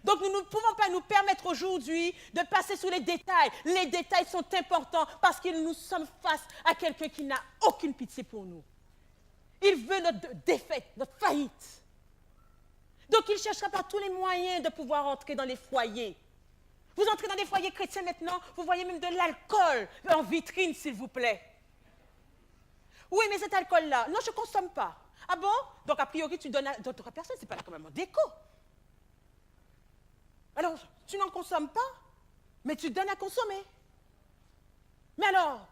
Donc nous ne pouvons pas nous permettre aujourd'hui de passer sous les détails. Les détails sont importants parce que nous sommes face à quelqu'un qui n'a aucune pitié pour nous. Il veut notre défaite, notre faillite. Donc il cherchera par tous les moyens de pouvoir entrer dans les foyers. Vous entrez dans des foyers chrétiens maintenant, vous voyez même de l'alcool en vitrine, s'il vous plaît. Oui, mais cet alcool-là, non, je ne consomme pas. Ah bon? Donc a priori, tu donnes à d'autres personnes, ce n'est pas quand même en déco. Alors, tu n'en consommes pas, mais tu donnes à consommer. Mais alors,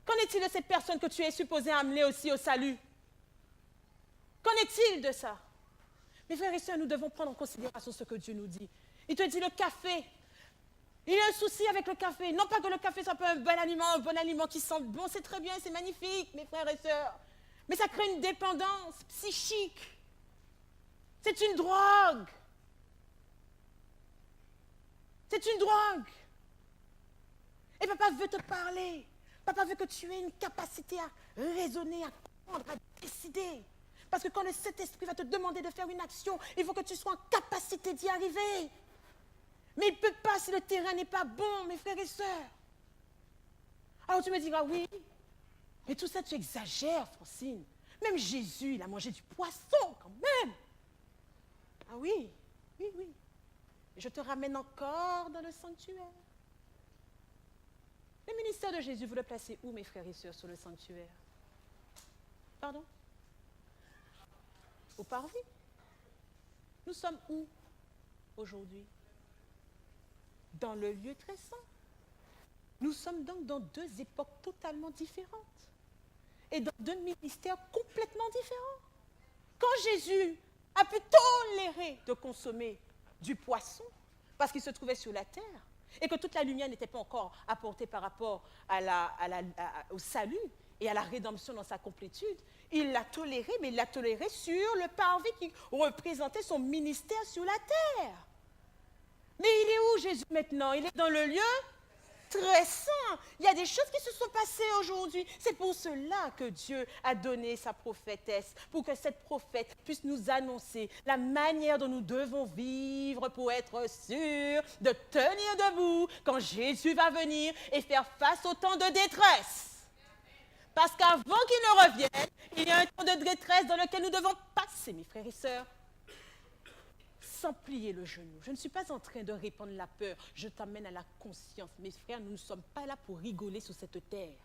qu'en est-il de cette personne que tu es supposé amener aussi au salut? Qu'en est-il de ça? Mes frères et sœurs, nous devons prendre en considération ce que Dieu nous dit. Il te dit le café. Il y a un souci avec le café. Non pas que le café soit pas un bon aliment qui sent bon, c'est très bien, c'est magnifique, mes frères et sœurs. Mais ça crée une dépendance psychique. C'est une drogue. C'est une drogue. Et papa veut te parler. Papa veut que tu aies une capacité à raisonner, à comprendre, à décider. Parce que quand le Saint-Esprit va te demander de faire une action, il faut que tu sois en capacité d'y arriver. Mais il ne peut pas si le terrain n'est pas bon, mes frères et sœurs. Alors tu me diras, oui, mais tout ça tu exagères, Francine. Même Jésus, il a mangé du poisson quand même. Ah oui, oui, oui. Et je te ramène encore dans le sanctuaire. Le ministère de Jésus, vous le placez où, mes frères et sœurs, sur le sanctuaire? Pardon? Au parvis. Nous sommes où aujourd'hui? Dans le lieu très saint. Nous sommes donc dans deux époques totalement différentes et dans deux ministères complètement différents. Quand Jésus a pu tolérer de consommer du poisson parce qu'il se trouvait sur la terre et que toute la lumière n'était pas encore apportée par rapport au salut et à la rédemption dans sa complétude, il l'a toléré, mais il l'a toléré sur le parvis qui représentait son ministère sur la terre. Mais il est où Jésus maintenant? Il est dans le lieu très saint. Il y a des choses qui se sont passées aujourd'hui. C'est pour cela que Dieu a donné sa prophétesse, pour que cette prophète puisse nous annoncer la manière dont nous devons vivre pour être sûrs de tenir debout quand Jésus va venir et faire face au temps de détresse. Parce qu'avant qu'il ne revienne, il y a un temps de détresse dans lequel nous devons passer, mes frères et sœurs, sans plier le genou. Je ne suis pas en train de répandre la peur. Je t'amène à la conscience. Mes frères, nous ne sommes pas là pour rigoler sur cette terre.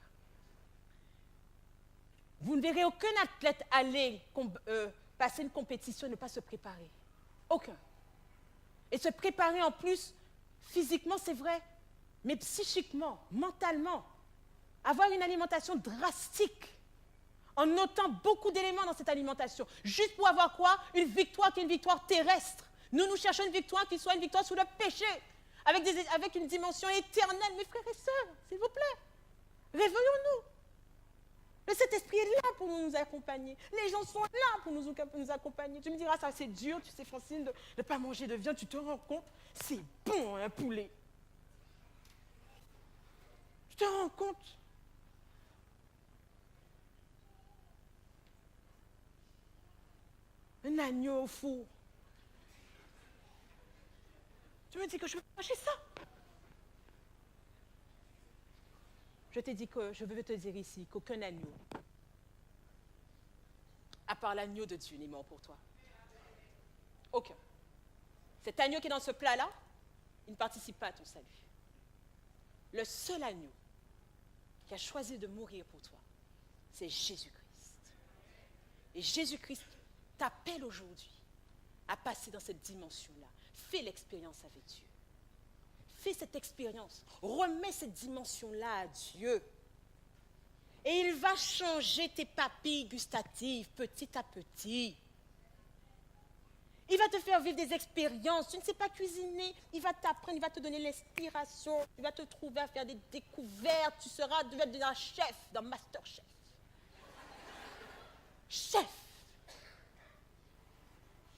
Vous ne verrez aucun athlète aller passer une compétition et ne pas se préparer. Aucun. Et se préparer en plus, physiquement, c'est vrai, mais psychiquement, mentalement. Avoir une alimentation drastique, en notant beaucoup d'éléments dans cette alimentation, juste pour avoir quoi? Une victoire qui est une victoire terrestre. Nous cherchons une victoire qui soit une victoire sous le péché, avec une dimension éternelle. Mes frères et sœurs, s'il vous plaît, réveillons-nous. Le Saint-Esprit est là pour nous accompagner. Les gens sont là pour nous accompagner. Tu me diras, ça c'est dur, tu sais Francine, de ne pas manger de viande, tu te rends compte? C'est bon un poulet. Tu te rends compte? Un agneau au four. Tu me dis que je veux manger ça? Je t'ai dit que je veux te dire ici qu'aucun agneau, à part l'agneau de Dieu, n'est mort pour toi. Aucun. Cet agneau qui est dans ce plat-là, il ne participe pas à ton salut. Le seul agneau qui a choisi de mourir pour toi, c'est Jésus-Christ. Et Jésus-Christ t'appelle aujourd'hui à passer dans cette dimension-là. Fais l'expérience avec Dieu. Fais cette expérience. Remets cette dimension-là à Dieu. Et il va changer tes papilles gustatives petit à petit. Il va te faire vivre des expériences. Tu ne sais pas cuisiner. Il va t'apprendre, il va te donner l'inspiration. Il va te trouver à faire des découvertes. Tu vas devenir un chef dans Masterchef. Chef.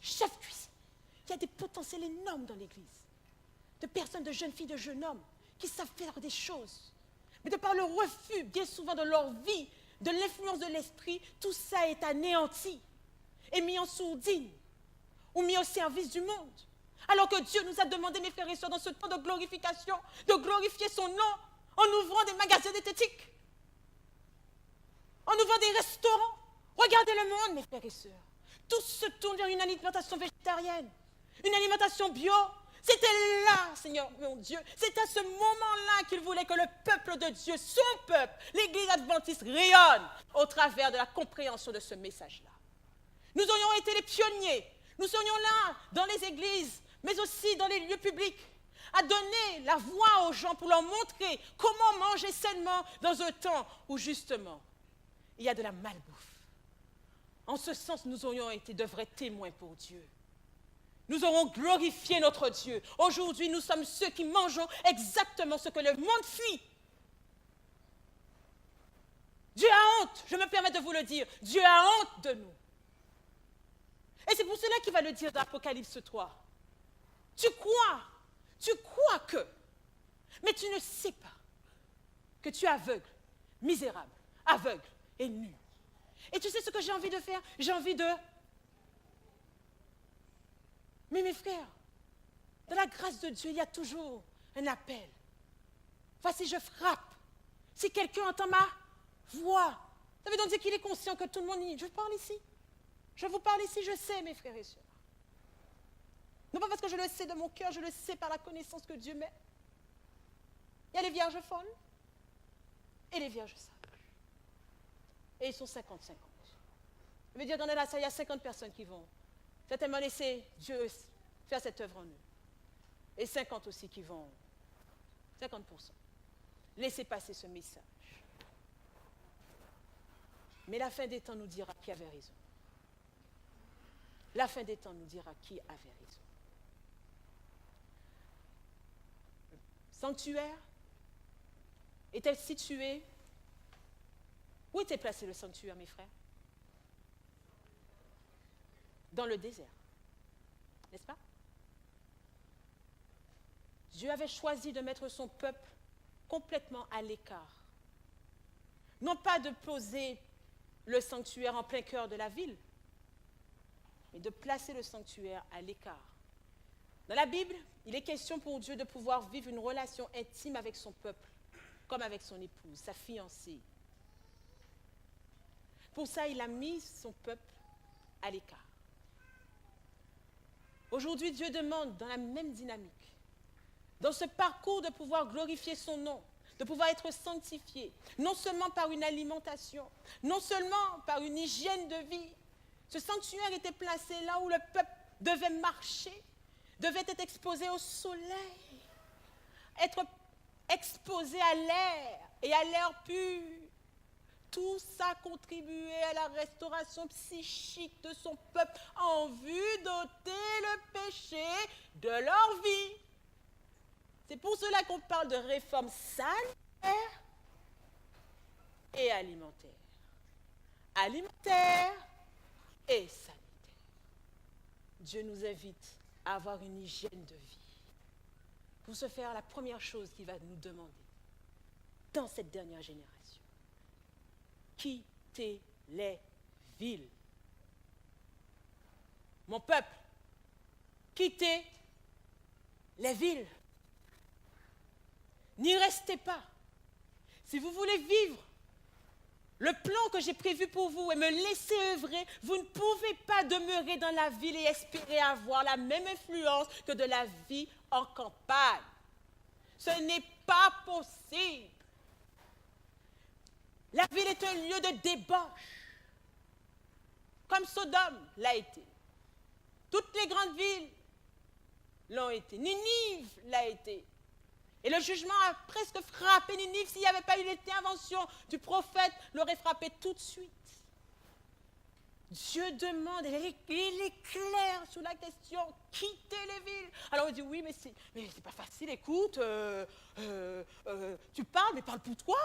Chef cuisine. Il y a des potentiels énormes dans l'Église. De personnes, de jeunes filles, de jeunes hommes qui savent faire des choses. Mais de par le refus, bien souvent, de leur vie, de l'influence de l'esprit, tout ça est anéanti et mis en sourdine ou mis au service du monde. Alors que Dieu nous a demandé, mes frères et sœurs, dans ce temps de glorification, de glorifier son nom en ouvrant des magasins diététiques, en ouvrant des restaurants. Regardez le monde, mes frères et sœurs. Tout se tourne vers une alimentation végétarienne, une alimentation bio. C'était là, Seigneur mon Dieu, c'est à ce moment-là qu'il voulait que le peuple de Dieu, son peuple, l'Église adventiste, rayonne au travers de la compréhension de ce message-là. Nous aurions été les pionniers, nous serions là dans les églises, mais aussi dans les lieux publics, à donner la voix aux gens pour leur montrer comment manger sainement dans un temps où justement il y a de la malbouffe. En ce sens, nous aurions été de vrais témoins pour Dieu. Nous aurons glorifié notre Dieu. Aujourd'hui, nous sommes ceux qui mangeons exactement ce que le monde fuit. Dieu a honte, je me permets de vous le dire. Dieu a honte de nous. Et c'est pour cela qu'il va le dire dans Apocalypse 3. Tu crois que, mais tu ne sais pas que tu es aveugle, misérable, aveugle et nu. Et tu sais ce que j'ai envie de faire? J'ai envie de... Mais mes frères, Dans la grâce de Dieu, il y a toujours un appel. Voici, je frappe. Si quelqu'un entend ma voix, ça veut donc dire qu'il est conscient que tout le monde y... Je parle ici. Je vous parle ici, je sais, mes frères et sœurs. Non pas parce que je le sais de mon cœur, je le sais par la connaissance que Dieu met. Il y a les vierges folles et les vierges sages. Et ils sont 50-50. Ça veut dire dans la salle, il y a 50 personnes qui vont certainement laisser Dieu faire cette œuvre en eux. Et 50 aussi qui vont, 50%, laisser passer ce message. Mais la fin des temps nous dira qui avait raison. La fin des temps nous dira qui avait raison. Le sanctuaire était situé... Où était placé le sanctuaire, mes frères? Dans le désert. N'est-ce pas? Dieu avait choisi de mettre son peuple complètement à l'écart. Non pas de poser le sanctuaire en plein cœur de la ville, mais de placer le sanctuaire à l'écart. Dans la Bible, il est question pour Dieu de pouvoir vivre une relation intime avec son peuple, comme avec son épouse, sa fiancée. Pour ça, il a mis son peuple à l'écart. Aujourd'hui, Dieu demande, dans la même dynamique, dans ce parcours de pouvoir glorifier son nom, de pouvoir être sanctifié, non seulement par une alimentation, non seulement par une hygiène de vie. Ce sanctuaire était placé là où le peuple devait marcher, devait être exposé au soleil, être exposé à l'air et à l'air pur. Tout ça contribuait à la restauration psychique de son peuple en vue d'ôter le péché de leur vie. C'est pour cela qu'on parle de réforme sanitaire et alimentaire. Alimentaire et sanitaire. Dieu nous invite à avoir une hygiène de vie. Pour ce faire, la première chose qu'il va nous demander dans cette dernière génération, quittez les villes. Mon peuple, quittez les villes. N'y restez pas. Si vous voulez vivre le plan que j'ai prévu pour vous et me laisser œuvrer, vous ne pouvez pas demeurer dans la ville et espérer avoir la même influence que de la vie en campagne. Ce n'est pas possible. La ville est un lieu de débauche, comme Sodome l'a été. Toutes les grandes villes l'ont été. Ninive l'a été. Et le jugement a presque frappé Ninive. S'il n'y avait pas eu l'intervention du prophète, l'aurait frappé tout de suite. Dieu demande, il est clair sur la question, quittez les villes. Alors on dit, oui, mais c'est pas facile, écoute, tu parles, mais parle pour toi.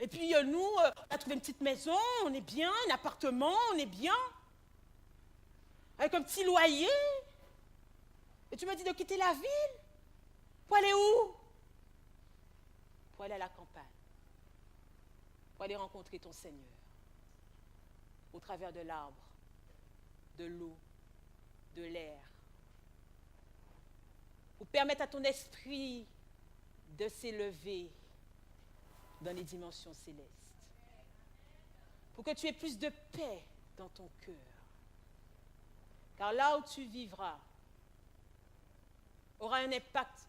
Et puis nous, on a trouvé une petite maison, on est bien, un appartement, on est bien. Avec un petit loyer. Et tu me dis de quitter la ville. Pour aller où? Pour aller à la campagne. Pour aller rencontrer ton Seigneur. Au travers de l'arbre, de l'eau, de l'air. Pour permettre à ton esprit de s'élever dans les dimensions célestes. Pour que tu aies plus de paix dans ton cœur. Car là où tu vivras aura un impact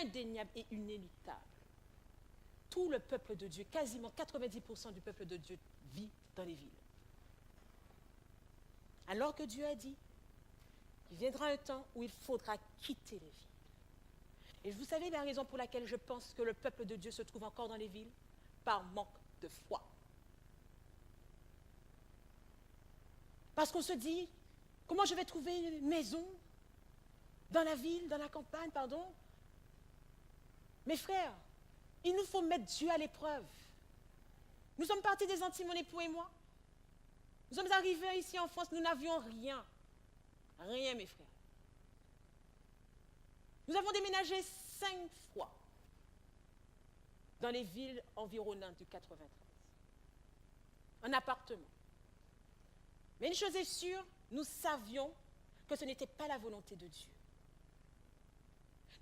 indéniable et inéluctable. Tout le peuple de Dieu, quasiment 90% du peuple de Dieu vit dans les villes. Alors que Dieu a dit qu'il viendra un temps où il faudra quitter les villes. Et vous savez la raison pour laquelle je pense que le peuple de Dieu se trouve encore dans les villes? Par manque de foi. Parce qu'on se dit, comment je vais trouver une maison dans la ville, dans la campagne, pardon? Mes frères, il nous faut mettre Dieu à l'épreuve. Nous sommes partis des Antilles, mon époux et moi. Nous sommes arrivés ici en France, nous n'avions rien. Rien, mes frères. Nous avons déménagé 5 fois dans les villes environnantes du 93. Un appartement. Mais une chose est sûre, nous savions que ce n'était pas la volonté de Dieu.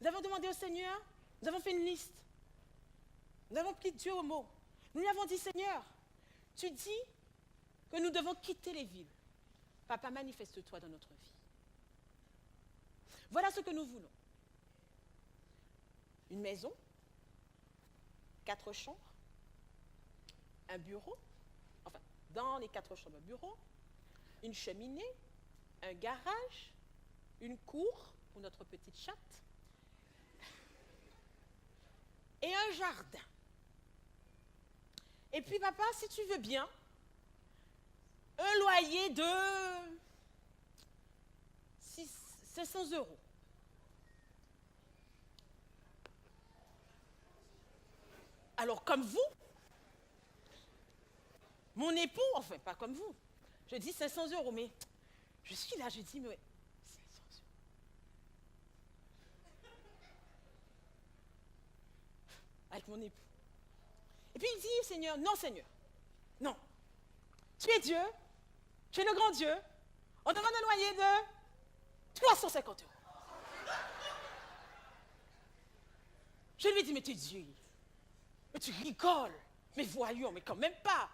Nous avons demandé au Seigneur, nous avons fait une liste. Nous avons pris Dieu au mot. Nous lui avons dit, Seigneur, tu dis que nous devons quitter les villes. Papa, manifeste-toi dans notre vie. Voilà ce que nous voulons. Une maison, 4 chambres, un bureau, enfin, dans les 4 chambres, un bureau, une cheminée, un garage, une cour pour notre petite chatte et un jardin. Et puis, papa, si tu veux bien, un loyer de 500 euros. Alors, comme vous, mon époux, enfin, pas comme vous, je dis 500 euros, mais je suis là, je dis, mais 500 euros. Avec mon époux. Et puis il dit, Seigneur, non, Seigneur, non. Tu es Dieu, tu es le grand Dieu. On demande un loyer de 350 euros. Je lui ai dit, mais tu es Dieu. Mais tu rigoles. Mais voyons, mais quand même pas.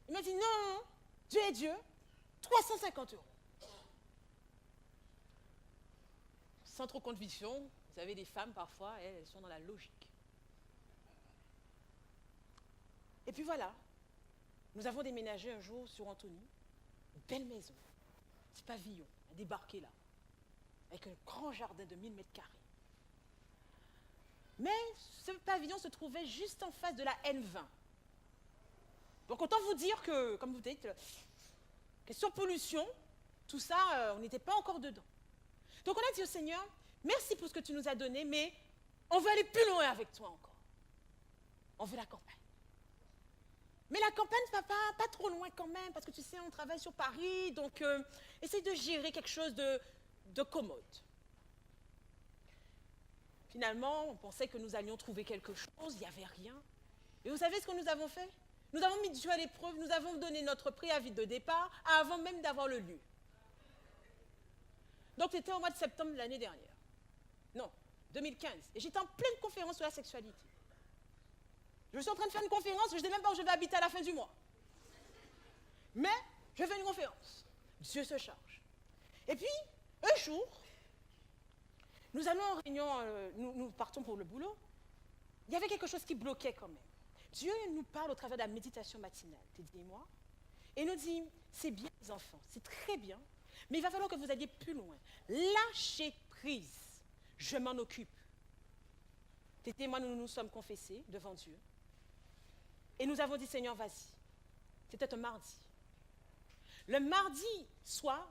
Il m'a dit, non, Dieu est Dieu, 350 euros. Sans trop conviction, vous savez, les femmes, parfois, elles sont dans la logique. Et puis voilà, nous avons déménagé un jour sur Antony, une belle maison, petit pavillon, à débarquer là, avec un grand jardin de 1000 mètres carrés. Mais ce pavillon se trouvait juste en face de la N20. Donc autant vous dire que, comme vous dites, question pollution, tout ça, on n'était pas encore dedans. Donc on a dit au Seigneur, merci pour ce que tu nous as donné, mais on veut aller plus loin avec toi encore. On veut la campagne. Mais la campagne, papa, pas trop loin quand même, parce que tu sais, on travaille sur Paris, donc essaye de gérer quelque chose de commode. Finalement, on pensait que nous allions trouver quelque chose, il n'y avait rien. Et vous savez ce que nous avons fait? Nous avons mis Dieu à l'épreuve, nous avons donné notre préavis de départ avant même d'avoir le lieu. Donc c'était au mois de septembre de l'année dernière. Non, 2015. Et j'étais en pleine conférence sur la sexualité. Je suis en train de faire une conférence, je ne sais même pas où je vais habiter à la fin du mois. Mais je fais une conférence. Dieu se charge. Et puis, un jour, nous allons en réunion, nous partons pour le boulot. Il y avait quelque chose qui bloquait quand même. Dieu nous parle au travers de la méditation matinale, Teddy et moi, et nous dit, c'est bien les enfants, c'est très bien, mais il va falloir que vous alliez plus loin. Lâchez prise, je m'en occupe. Teddy et moi, nous nous sommes confessés devant Dieu. Et nous avons dit, Seigneur, vas-y. C'était un mardi. Le mardi soir,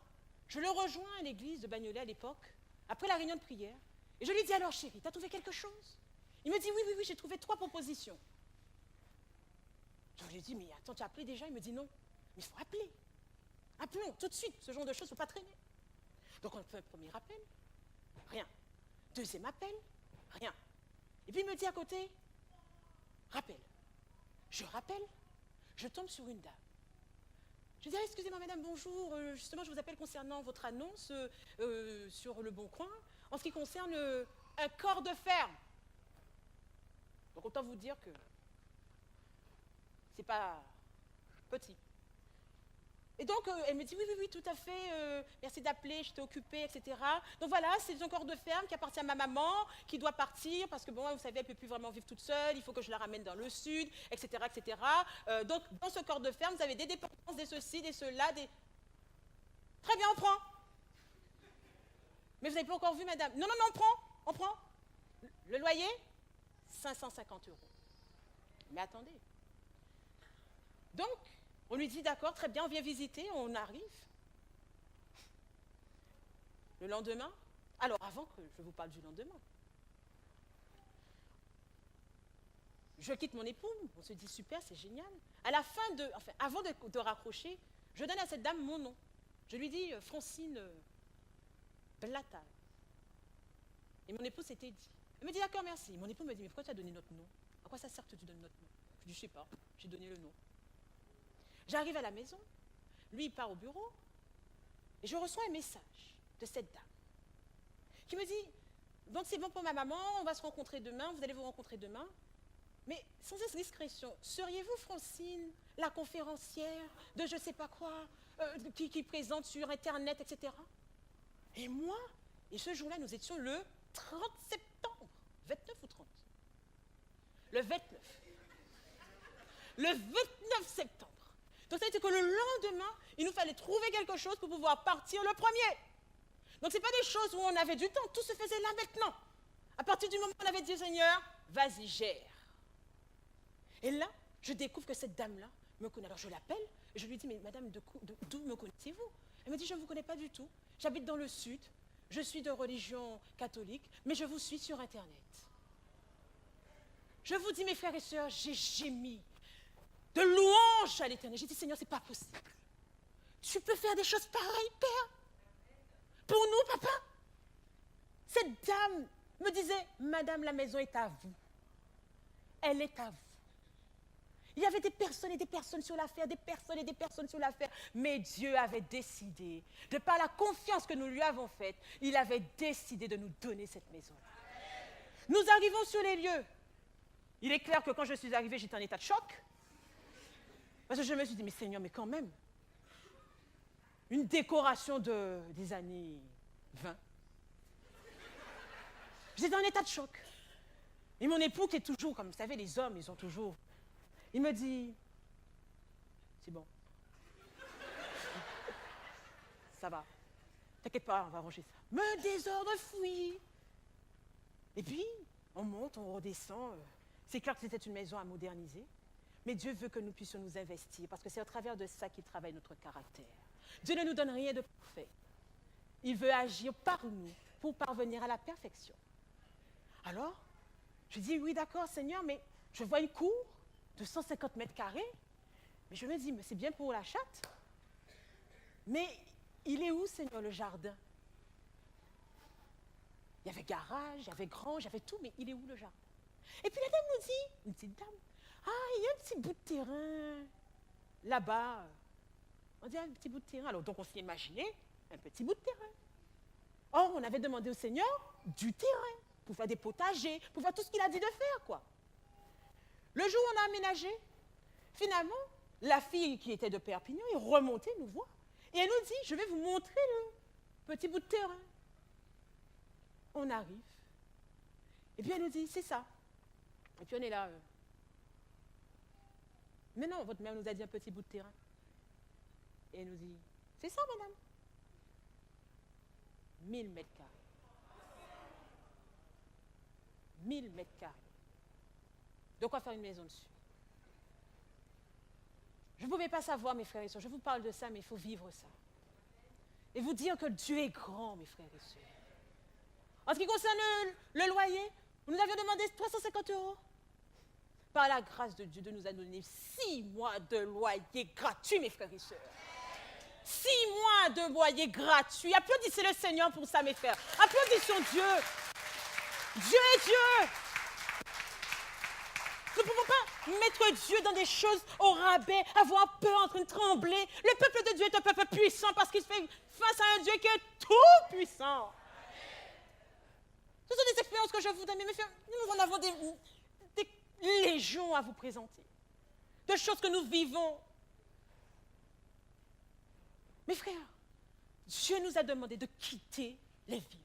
je le rejoins à l'église de Bagnolet à l'époque, après la réunion de prière, et je lui dis, alors chérie, t'as trouvé quelque chose? Il me dit, oui, j'ai trouvé 3 propositions. Je lui ai dit, mais attends, tu as appelé déjà? Il me dit, non. Mais il faut appeler. Appelons, tout de suite, ce genre de choses, il ne faut pas traîner. Donc on fait un premier appel, rien. Deuxième appel, rien. Et puis il me dit à côté, rappelle. Je rappelle, je tombe sur une dame. Je dis, ah, excusez-moi madame, bonjour, justement je vous appelle concernant votre annonce sur Le Bon Coin, en ce qui concerne un corps de ferme. Donc autant vous dire que c'est pas petit. Et donc, elle me dit, oui, tout à fait, merci d'appeler, j'étais occupée, etc. Donc voilà, c'est un corps de ferme qui appartient à ma maman, qui doit partir, parce que bon, vous savez, elle ne peut plus vraiment vivre toute seule, il faut que je la ramène dans le sud, etc., etc. Donc, dans ce corps de ferme, vous avez des dépendances, des ceci, des cela, des... Très bien, on prend. Mais vous n'avez pas encore vu, madame? Non, on prend. Le loyer, 550 euros. Mais attendez. Donc, on lui dit, d'accord, très bien, on vient visiter, on arrive. Le lendemain, alors avant que je vous parle du lendemain, je quitte mon époux, on se dit super, c'est génial. À la fin avant de raccrocher, je donne à cette dame mon nom. Je lui dis Francine Blatal. Et mon époux s'était dit. Elle me dit d'accord, merci. Mon époux me dit, mais pourquoi tu as donné notre nom? À quoi ça sert que tu donnes notre nom? Je dis, je ne sais pas, j'ai donné le nom. J'arrive à la maison, lui il part au bureau, et je reçois un message de cette dame qui me dit, donc c'est bon pour ma maman, on va se rencontrer demain, vous allez vous rencontrer demain. Mais sans discrétion, seriez-vous Francine, la conférencière de je ne sais pas quoi, qui présente sur Internet, etc. Et moi, et ce jour-là, nous étions le 30 septembre, 29 ou 30. Le 29. Le 29 septembre. Donc ça a été que le lendemain, il nous fallait trouver quelque chose pour pouvoir partir le 1er. Donc ce n'est pas des choses où on avait du temps, tout se faisait là maintenant. À partir du moment où on avait dit, Seigneur, vas-y, gère. Et là, je découvre que cette dame-là me connaît. Alors je l'appelle et je lui dis, mais madame, d'où me connaissez-vous? Elle me dit, je ne vous connais pas du tout. J'habite dans le sud, je suis de religion catholique, mais je vous suis sur Internet. Je vous dis, mes frères et sœurs, j'ai gémi de louange à l'Éternel. J'ai dit, Seigneur, ce n'est pas possible. Tu peux faire des choses pareilles, Père? Pour nous, papa? Cette dame me disait, madame, la maison est à vous. Elle est à vous. Il y avait des personnes et des personnes sur l'affaire, des personnes et des personnes sur l'affaire. Mais Dieu avait décidé, de par la confiance que nous lui avons faite, il avait décidé de nous donner cette maison-là. Nous arrivons sur les lieux. Il est clair que quand je suis arrivée, j'étais en état de choc. Parce que je me suis dit, mais Seigneur, mais quand même, une décoration des années 20. J'étais en état de choc. Et mon époux, qui est toujours, comme vous savez, les hommes, ils ont toujours... Il me dit, c'est bon. Ça va. T'inquiète pas, on va ranger ça. Mais désordre fouillis. Et puis, on monte, on redescend. C'est clair que c'était une maison à moderniser. Mais Dieu veut que nous puissions nous investir, parce que c'est au travers de ça qu'il travaille notre caractère. Dieu ne nous donne rien de parfait. Il veut agir par nous pour parvenir à la perfection. Alors, je dis, oui, d'accord, Seigneur, mais je vois une cour de 150 mètres carrés. Mais je me dis, mais c'est bien pour la chatte. Mais il est où, Seigneur, le jardin? Il y avait garage, il y avait grange, il y avait tout, mais il est où le jardin? Et puis la dame nous dit, une petite dame, ah, il y a un petit bout de terrain là-bas. On dit un petit bout de terrain. Alors donc on s'est imaginé un petit bout de terrain. Or, on avait demandé au Seigneur du terrain pour faire des potagers, pour faire tout ce qu'il a dit de faire, quoi. Le jour où on a aménagé, finalement, la fille qui était de Perpignan est remontée nous voir. Et elle nous dit, je vais vous montrer le petit bout de terrain. On arrive. Et puis elle nous dit, c'est ça. Et puis on est là. Mais non, votre mère nous a dit un petit bout de terrain. Et elle nous dit, c'est ça, madame. 1000 mètres carrés. 1000 mètres carrés. De quoi faire une maison dessus. Je ne pouvais pas savoir, mes frères et sœurs, je vous parle de ça, mais il faut vivre ça. Et vous dire que Dieu est grand, mes frères et sœurs. En ce qui concerne le loyer, nous avions demandé 350 €. Par la grâce de Dieu, Dieu nous a donné 6 mois de loyer gratuit, mes frères et sœurs. 6 mois de loyer gratuit. Applaudissez le Seigneur pour ça, mes frères. Applaudissons Dieu. Dieu est Dieu. Nous ne pouvons pas mettre Dieu dans des choses au rabais, avoir peur, en train de trembler. Le peuple de Dieu est un peuple puissant parce qu'il fait face à un Dieu qui est tout puissant. Ce sont des expériences que je vous donne, mais mes frères, nous en avons des légions à vous présenter. De choses que nous vivons. Mes frères, Dieu nous a demandé de quitter les villes.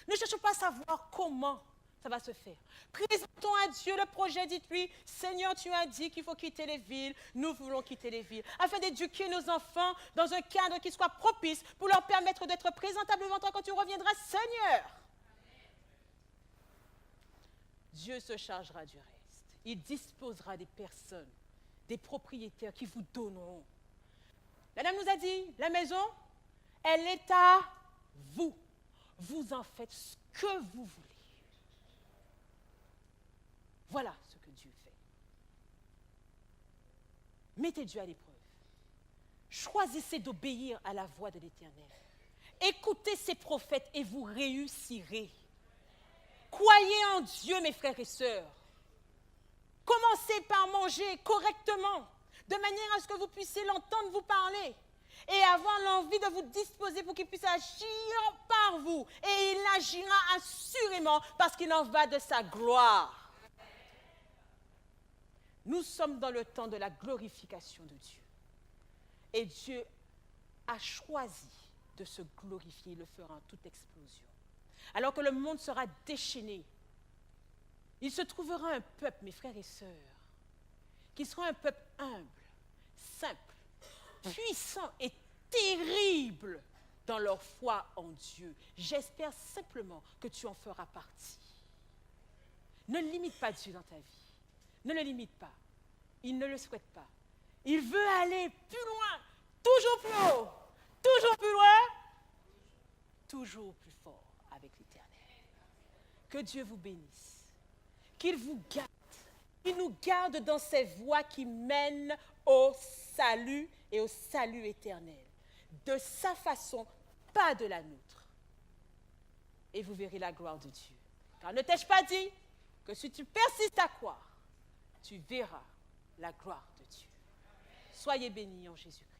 Ne cherchons pas à savoir comment ça va se faire. Présentons à Dieu le projet, dites-lui, Seigneur, tu as dit qu'il faut quitter les villes, nous voulons quitter les villes, afin d'éduquer nos enfants dans un cadre qui soit propice pour leur permettre d'être présentables devant toi quand tu reviendras, Seigneur. Dieu se chargera du reste. Il disposera des personnes, des propriétaires qui vous donneront. La dame nous a dit, la maison, elle est à vous. Vous en faites ce que vous voulez. Voilà ce que Dieu fait. Mettez Dieu à l'épreuve. Choisissez d'obéir à la voix de l'Éternel. Écoutez ses prophètes et vous réussirez. Croyez en Dieu, mes frères et sœurs. Commencez par manger correctement, de manière à ce que vous puissiez l'entendre vous parler. et avoir l'envie de vous disposer pour qu'il puisse agir par vous. Et il agira assurément parce qu'il en va de sa gloire. Nous sommes dans le temps de la glorification de Dieu. Et Dieu a choisi de se glorifier, il le fera en toute explosion. Alors que le monde sera déchaîné, il se trouvera un peuple, mes frères et sœurs, qui sera un peuple humble, simple, puissant et terrible dans leur foi en Dieu. J'espère simplement que tu en feras partie. Ne limite pas Dieu dans ta vie. Ne le limite pas. Il ne le souhaite pas. Il veut aller plus loin, toujours plus haut, toujours plus loin, toujours plus fort avec l'Éternel. Que Dieu vous bénisse, qu'il vous garde, qu'il nous garde dans ces voies qui mènent au salut et au salut éternel. De sa façon, pas de la nôtre. Et vous verrez la gloire de Dieu. Car ne t'ai-je pas dit que si tu persistes à croire, tu verras la gloire de Dieu. Soyez bénis en Jésus-Christ.